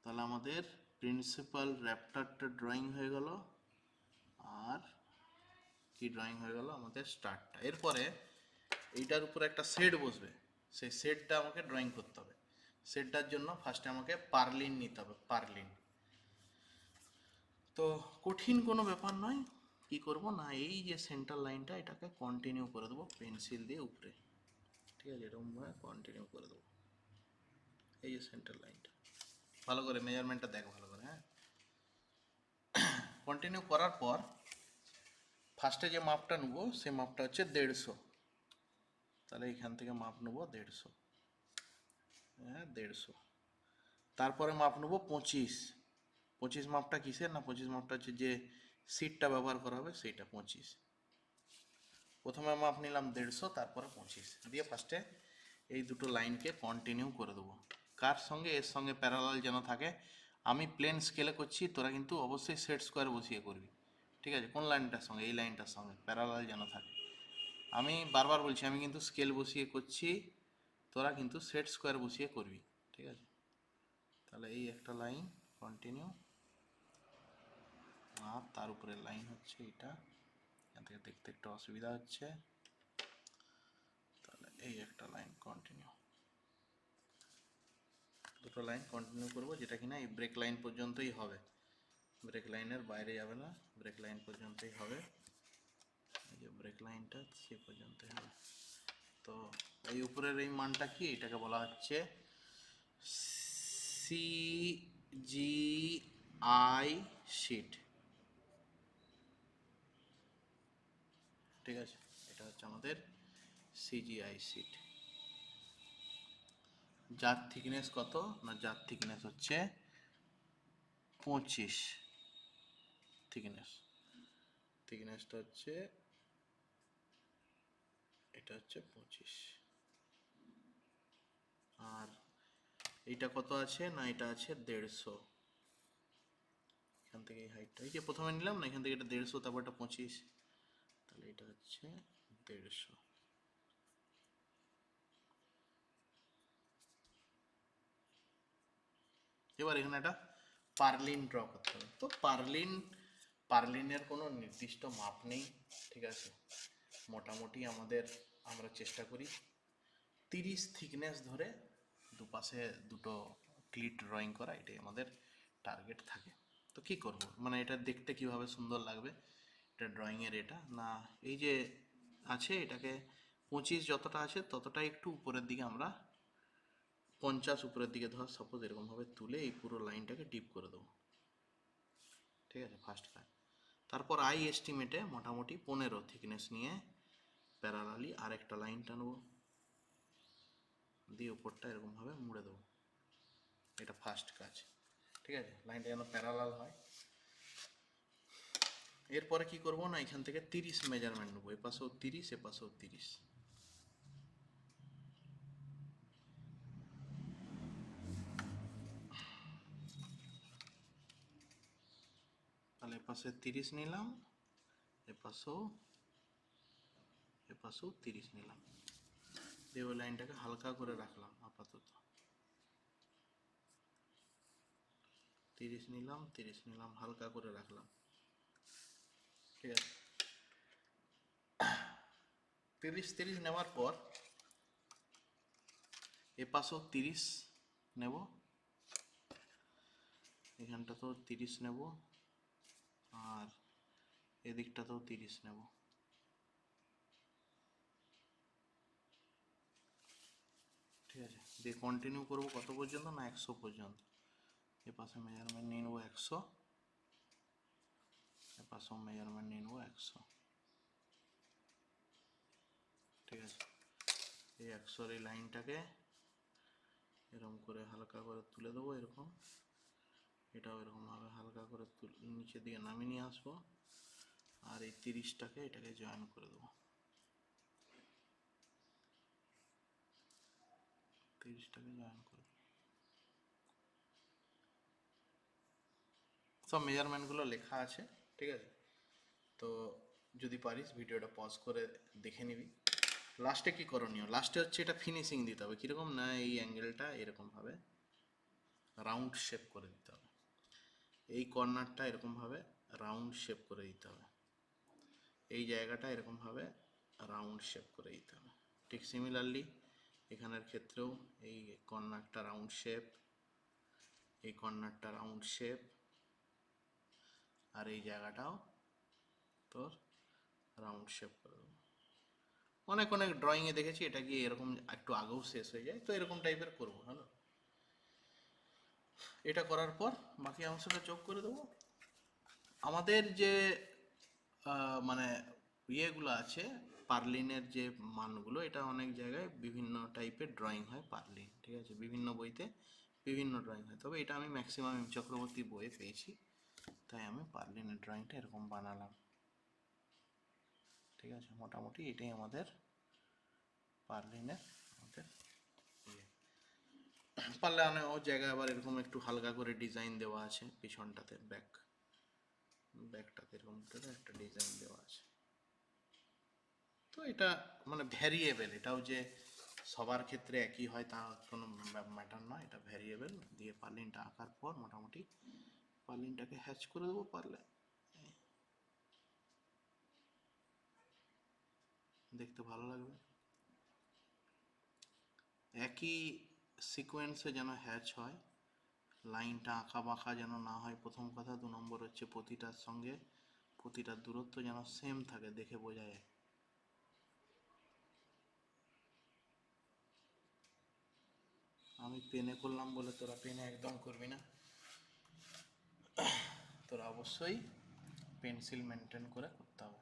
তাহলে আমাদের প্রিন্সিপাল র্যাপ্টারটা ড্রয়িং হয়ে গেল, আর কি ড্রয়িং হয়ে গেল আমাদের স্টারটা। এরপরে এইটার উপরে একটা শেড বসবে, সেই শেডটা আমাকে ড্রয়িং করতে হবে। শেডটার জন্য ফার্স্টে আমাকে পার্লিন নিতে হবে, পার্লিন। তো কঠিন কোনো ব্যাপার নয়, কি করব না, এই যে সেন্টার লাইনটা এটাকে কন্টিনিউ করে দেবো পেন্সিল দিয়ে উপরে, ঠিক আছে, এরকমভাবে কন্টিনিউ করে দেবো এই যে সেন্টার লাইনটা। ভালো করে মেজারমেন্টটা দেখ ভালো করে, হ্যাঁ। কন্টিনিউ করার পর ফার্স্টে যে মাপটা নেবো সেই মাপটা হচ্ছে 150, তাহলে এখান থেকে মাপ নেবো 150, হ্যাঁ 150। তারপরে মাপ নেবো 25, 25 মাপটা কিসের না, 25 মাপটা হচ্ছে যে সিটটা ব্যবহার করা হবে সেইটা 25। প্রথমে মাপ নিলাম 150, তারপরে 25 দিয়ে ফার্স্টে এই দুটো লাইনকে কন্টিনিউ করে দেবো। কার সঙ্গে, এর সঙ্গে প্যারালাল যেন থাকে। আমি প্লেন স্কেলে করছি, তোরা কিন্তু অবশ্যই সেট স্কোয়ার বসিয়ে করবি, ঠিক আছে। কোন লাইনটার সঙ্গে, এই লাইনটার সঙ্গে প্যারালাল যেন থাকে। আমি বারবার বলছি আমি কিন্তু স্কেল বসিয়ে করছি, তোরা কিন্তু সেট স্কোয়ার বসিয়ে করবি, ঠিক আছে। তাহলে এই একটা লাইন কন্টিনিউ, আর তার উপরে লাইন হচ্ছে এটা, এখান থেকে দেখতে একটু অসুবিধা হচ্ছে। তাহলে এই একটা লাইন কন্টিনিউ, দুটো লাইন কন্টিনিউ করবো, যেটা কিনা এই ব্রেক লাইন পর্যন্তই হবে, ব্রেক লাইনের বাইরে যাবে না, ব্রেক লাইন পর্যন্তই হবে। এই যে ব্রেক লাইনটা সে পর্যন্তই হবে। তো এই উপরের এই মানটা কি, এটাকে বলা হচ্ছে CGI শিট, ঠিক আছে। এটা হচ্ছে আমাদের CGI শিট। যার থিকনেস কত না, যার থিকনেস হচ্ছে 25, থিকনেসটা হচ্ছে, এটা হচ্ছে 25। আর এইটা কত আছে না, এটা আছে 150, এখান থেকে এই হাইটটা, এই যে প্রথমে নিলাম না, এখান থেকে এটা 150, তারপর এটা 25, তাহলে এটা হচ্ছে 150। এবার এখানে একটা পার্লিন ড্র করতে হবে। তো পার্লিনের কোনো নির্দিষ্ট মাপ নেই, ঠিক আছে। মোটামুটি আমরা চেষ্টা করি 30 থিকনেস ধরে দুপাশে দুটো ক্লিট ড্রয়িং করা, এটাই আমাদের টার্গেট থাকে। তো কি করব, মানে এটা দেখতে কিভাবে সুন্দর লাগবে, এটা ড্রয়িংয়ের এটা না, এই যে আছে এটাকে 25 যতটা আছে ততটা একটু উপরের দিকে আমরা 50 উপরের দিকে ধর সাপোজ এরকমভাবে তুলে এই পুরো লাইনটাকে ডিপ করে দেবো, ঠিক আছে, ফার্স্ট কাজ। তারপর আই এস্টিমেটে মোটামুটি 15 থিকনেস নিয়ে প্যারালালি আরেকটা লাইন টানবো, দিয়ে উপরটা এরকমভাবে মুড়ে দেবো, এটা ফার্স্ট কাজ, ঠিক আছে। লাইনটা যেন প্যারালাল হয়। এরপরে কি করব না, এখান থেকে 30 মেজারমেন্ট নেবো, এ পাশেও 30, এ পাশেও 30, তাহলে এ পাশে 30 নিলাম, এ পাশেও 30 নিলাম, দিয়ে ওই লাইনটাকে হালকা করে রাখলাম আপাতত। 30 নিলাম, 30 নিলাম, হালকা করে রাখলাম, ঠিক আছে। 30 নেওয়ার পর এ পাশেও 30 নেব, এখানটাতেও 30 নেব, আর এদিকটাতেও 30 নেব, দিয়ে কন্টিনিউ করব কত পর্যন্ত না 100 পর্যন্ত। এ পাশে মেজারমেন্ট নিয়ে নেবো 100, এ পাশেও মেজারমেন্ট নিয়ে নেবো 100। ঠিক আছে, এই 100-র এই লাইনটাকে এরকম করে হালকা করে তুলে দেবো, এরকম এটাও এরকমভাবে হালকা করে নিচের দিকে নামিয়ে নিয়ে আসবো, আর এই 30টাকে এটাকে জয়েন করে দেবো, 30টাকে জয়েন করে দেবো। সব মেজারমেন্টগুলো লেখা আছে, ঠিক আছে? তো যদি পারিস ভিডিওটা পজ করে দেখে নিবি। লাস্টে কি করণীয়, লাস্টে হচ্ছে এটা ফিনিশিং দিতে হবে কীরকম না, এই অ্যাঙ্গেলটা এরকমভাবে রাউন্ড শেপ করে দিতে হবে, এই কর্নারটা এরকমভাবে রাউন্ড শেপ করে দিতে হবে, এই জায়গাটা এরকমভাবে রাউন্ড শেপ করে দিতে হবে। ঠিক সিমিলারলি এখানের ক্ষেত্রেও এই কর্নারটা রাউন্ড শেপ, এই কর্নারটা রাউন্ড শেপ, আর এই জায়গাটাও তোর রাউন্ড শেপ করে দেবো। অনেক অনেক ড্রয়িংয়ে দেখেছি এটা কি এরকম একটু আগেও শেষ হয়ে যায়, তো এরকম টাইপের করবো। হ্যালো, এটা করার পর বাকি অংশটা যোগ করে দেবো। আমাদের যে মানে ইয়েগুলো আছে পার্লিনের যে মানগুলো, এটা অনেক জায়গায় বিভিন্ন টাইপের ড্রয়িং হয় পার্লিন, ঠিক আছে? বিভিন্ন বইতে বিভিন্ন ড্রয়িং হয়, তবে এটা আমি ম্যাক্সিমাম এম চক্রবর্তী বইয়ে পেয়েছি, তাই আমি পার্লিনের ড্রয়িংটা এরকম বানালাম। ঠিক আছে, মোটামুটি এটাই আমাদের পার্লিনের আমাদের ইয়ে। পারলে অনেক ও জায়গায় আবার এরকম একটু হালকা করে ডিজাইন দেওয়া আছে পিছনটাতে, ব্যাকটাতে এরকম একটা ডিজাইন দেওয়া আছে। তো এটা মানে ভ্যারিয়েবল, এটাও যে সবার ক্ষেত্রে একই হয় তা কোনো ম্যাটার নয়, এটা ভ্যারিয়েবল। দিয়ে পার্লিনটা আঁকার পর মোটামুটি পার্লিনটাকে হ্যাচ করে দেবো, পারলে দেখতে ভালো লাগবে। একই সিকোয়েন্সে যেন হ্যাচ হয়, লাইনটা আঁকা বাঁকা যেন না হয় প্রথম কথা। 2 নম্বর হচ্ছে প্রতিটার সঙ্গে প্রতিটার দূরত্ব যেন সেম থাকে, দেখে বোঝা যায়। আমি পেনে করলাম বলে তোরা পেনে একদম করবি না, তোরা অবশ্যই পেন্সিল মেনটেন করে করতে হবে।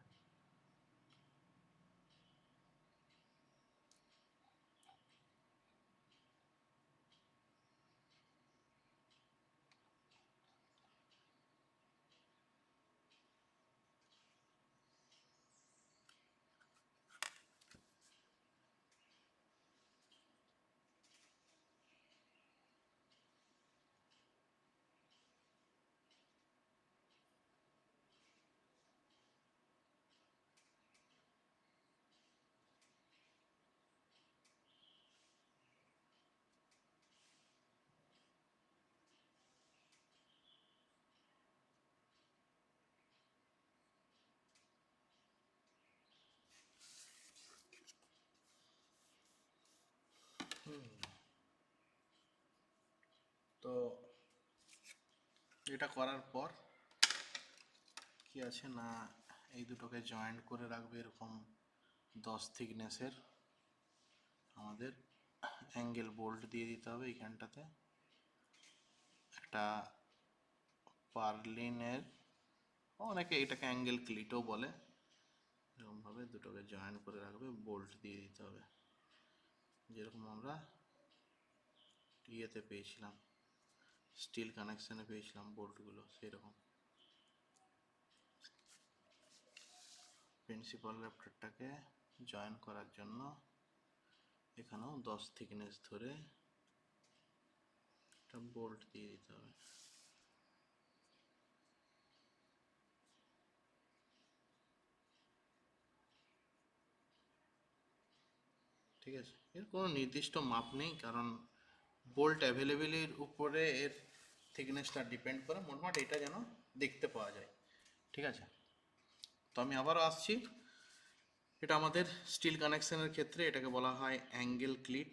তো এটা করার পর কি আছে না, এই দুটোকে জয়েন্ট করে রাখবে এরকম 10 থিকনেসের আমাদের অ্যাঙ্গেল বোল্ট দিয়ে দিতে হবে এইখানটাতে। একটা পার্লিনের, অনেকে এটাকে অ্যাঙ্গেল ক্লিটও বলে, এরকমভাবে দুটোকে জয়েন করে রাখবে, বোল্ট দিয়ে দিতে হবে, যেরকম আমরা ইয়েতে পেয়েছিলাম, স্টিল কানেকশানে পেয়েছিলাম বোল্টগুলো, সেরকম। প্রিন্সিপাল র্যাপ্টারটাকে জয়েন করার জন্য এখানেও 10 থিকনেস ধরে একটা বোল্ট দিয়ে দিতে হবে। ঠিক আছে, এর কোনো নির্দিষ্ট মাপ নেই, কারণ বোল্ট অ্যাভেলেবেলের উপরে এর থিকনেসটা ডিপেন্ড করে, মোটমাট এটা যেন দেখতে পাওয়া যায়। ঠিক আছে, তো আমি আবারও আসছি। এটা আমাদের স্টিল কানেকশনের ক্ষেত্রে এটাকে বলা হয় অ্যাঙ্গেল ক্লিট।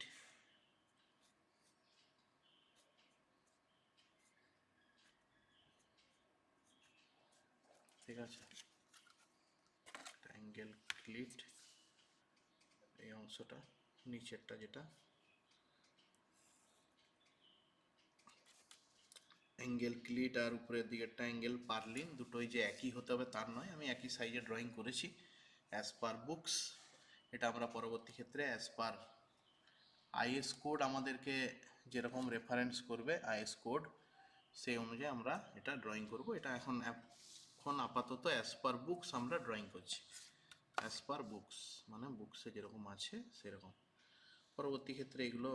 ঠিক আছে, অ্যাঙ্গেল ক্লিট এই অংশটা নিচেরটা যেটা, অ্যাঙ্গেল ক্লিট আর উপরের দিকেরটা অ্যাঙ্গেল পারলিন, দুটোই যে একই হতে হবে তার নয়, আমি একই সাইজে ড্রয়িং করেছি অ্যাজ পার বুকস। এটা আমরা পরবর্তী ক্ষেত্রে অ্যাজ পার আইএস কোড আমাদেরকে যেরকম রেফারেন্স করবে আইএস কোড, সেই অনুযায়ী আমরা এটা ড্রয়িং করব। এটা এখন আপাতত অ্যাজ পার বুকস আমরা ড্রয়িং করছি, অ্যাজ পার বুকস মানে বুকসে যেরকম আছে সেরকম। পরবর্তী ক্ষেত্রে এগুলো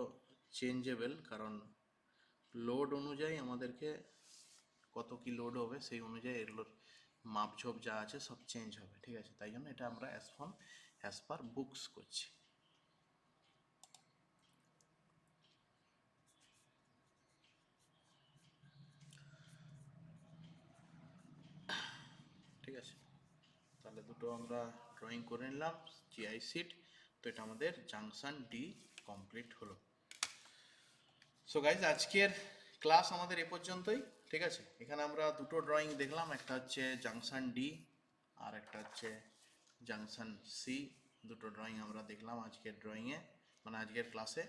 চেঞ্জেবল, কারণ লোড অনুযায়ী আমাদেরকে কত কি লোড হবে সেই অনুযায়ী এগুলোর মাপঝোপ যা আছে সব চেঞ্জ হবে, ঠিক আছে? তাই জন্য এটা আমরা অ্যাজ পার বুকস করছি। ঠিক আছে, তাহলে দুটো আমরা ড্রয়িং করে নিলাম জিআই সিট। তো এটা আমাদের জাংশন ডি কমপ্লিট হলো। সো গাইজ, আজকের ক্লাস আমাদের এ পর্যন্তই, ঠিক আছে? এখানে আমরা দুটো ড্রয়িং দেখলাম, একটা হচ্ছে জাংশন ডি আর একটা হচ্ছে জাংশন সি। দুটো ড্রয়িং আমরা দেখলাম আজকের ড্রয়িংয়ে, মানে আজকের ক্লাসে।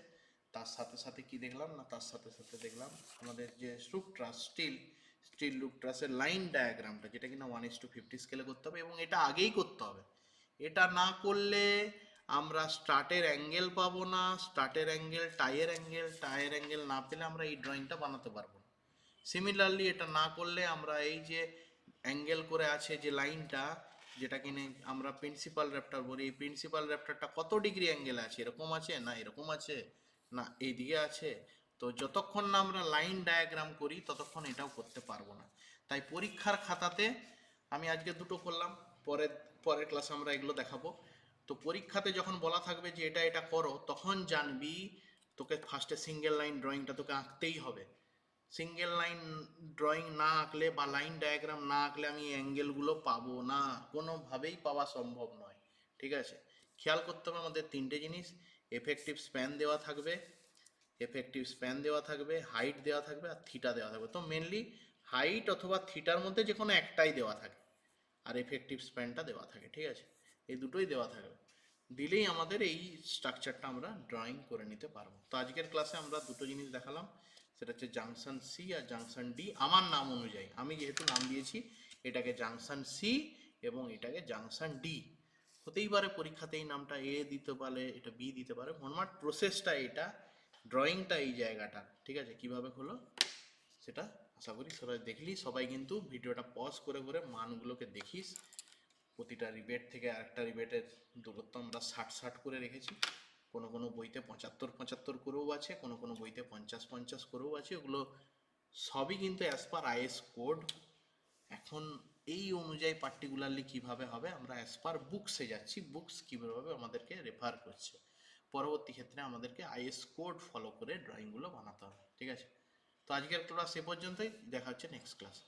তার সাথে সাথে কি দেখলাম না, তার সাথে সাথে দেখলাম আমাদের যে রুফ ট্রাস স্টিল রুফ ট্রাসের লাইন ডায়াগ্রামটা, যেটা কিনা 1:50 স্কেলে করতে হবে, এবং এটা আগেই করতে হবে। এটা না করলে আমরা স্টার্টের অ্যাঙ্গেল পাবো না, স্টার্টের অ্যাঙ্গেল টায়ের অ্যাঙ্গেল না পেলে আমরা এই ড্রয়িংটা বানাতে পারবো না। সিমিলারলি এটা না করলে আমরা এই যে অ্যাঙ্গেল করে আছে যে লাইনটা, যেটা কিনে আমরা প্রিন্সিপাল র্যাপ্টার বলি, এই প্রিন্সিপাল র্যাপ্টারটা কত ডিগ্রি অ্যাঙ্গেল আছে, এরকম আছে না এরকম আছে না এইদিকে আছে, তো যতক্ষণ না আমরা লাইন ডায়াগ্রাম করি ততক্ষণ এটাও করতে পারবো না। তাই পরীক্ষার খাতাতে আমি আজকে দুটো করলাম, পরের পরের ক্লাসে আমরা এগুলো দেখাবো। তো পরীক্ষাতে যখন বলা থাকবে যে এটা এটা করো, তখন জানবি তোকে ফার্স্টে সিঙ্গেল লাইন ড্রয়িংটা তোকে আঁকতেই হবে। সিঙ্গেল লাইন ড্রয়িং না আঁকলে বা লাইন ডায়াগ্রাম না আঁকলে আমি অ্যাঙ্গেলগুলো পাবো না, কোনোভাবেই পাওয়া সম্ভব নয়, ঠিক আছে? খেয়াল করতে হবে আমাদের তিনটে জিনিস: এফেক্টিভ স্প্যান দেওয়া থাকবে, হাইট দেওয়া থাকবে, আর থিটা দেওয়া থাকবে। তো মেনলি হাইট অথবা থিটার মধ্যে যে কোনো একটাই দেওয়া থাকে, আর এফেক্টিভ স্প্যানটা দেওয়া থাকে, ঠিক আছে? এই দুটোই দেওয়া থাকবে, দিলেই আমাদের এই স্ট্রাকচারটা আমরা ড্রয়িং করে নিতে পারবো। তো আজকের ক্লাসে আমরা দুটো জিনিস দেখালাম, সেটা হচ্ছে জাংশন সি আর জাংশন ডি। আমার নাম অনুযায়ী, আমি যেহেতু নাম দিয়েছি এটাকে জাংশন সি এবং এটাকে জাংশন ডি, হতেই পারে পরীক্ষাতে এই নামটা এ দিতে পারে, এটা বি দিতে পারে, মোটমাট প্রসেসটা এটা, ড্রয়িংটা এই জায়গাটা, ঠিক আছে? কিভাবে হলো সেটা আশা করি সবাই দেখলি। সবাই কিন্তু ভিডিওটা পজ করে করে মানগুলোকে দেখিস। প্রতিটা রিবেট থেকে আরেকটা রিবেটের দূরত্ব আমরা 60 করে রেখেছি। কোনো কোনো বইতে 75 করেও আছে, কোনো কোনো বইতে 50 করেও আছে। ওগুলো সবই কিন্তু অ্যাজ পার আইএস কোড। এখন এই অনুযায়ী পার্টিকুলারলি কিভাবে হবে, আমরা অ্যাজ পার বুকসে যাচ্ছি, বুকস কীভাবে আমাদেরকে রেফার করছে। পরবর্তী ক্ষেত্রে আমাদেরকে আইএস কোড ফলো করে ড্রয়িংগুলো বানাতে হবে, ঠিক আছে? তো আজকের ক্লাস এ পর্যন্তই, দেখা হচ্ছে নেক্সট ক্লাস।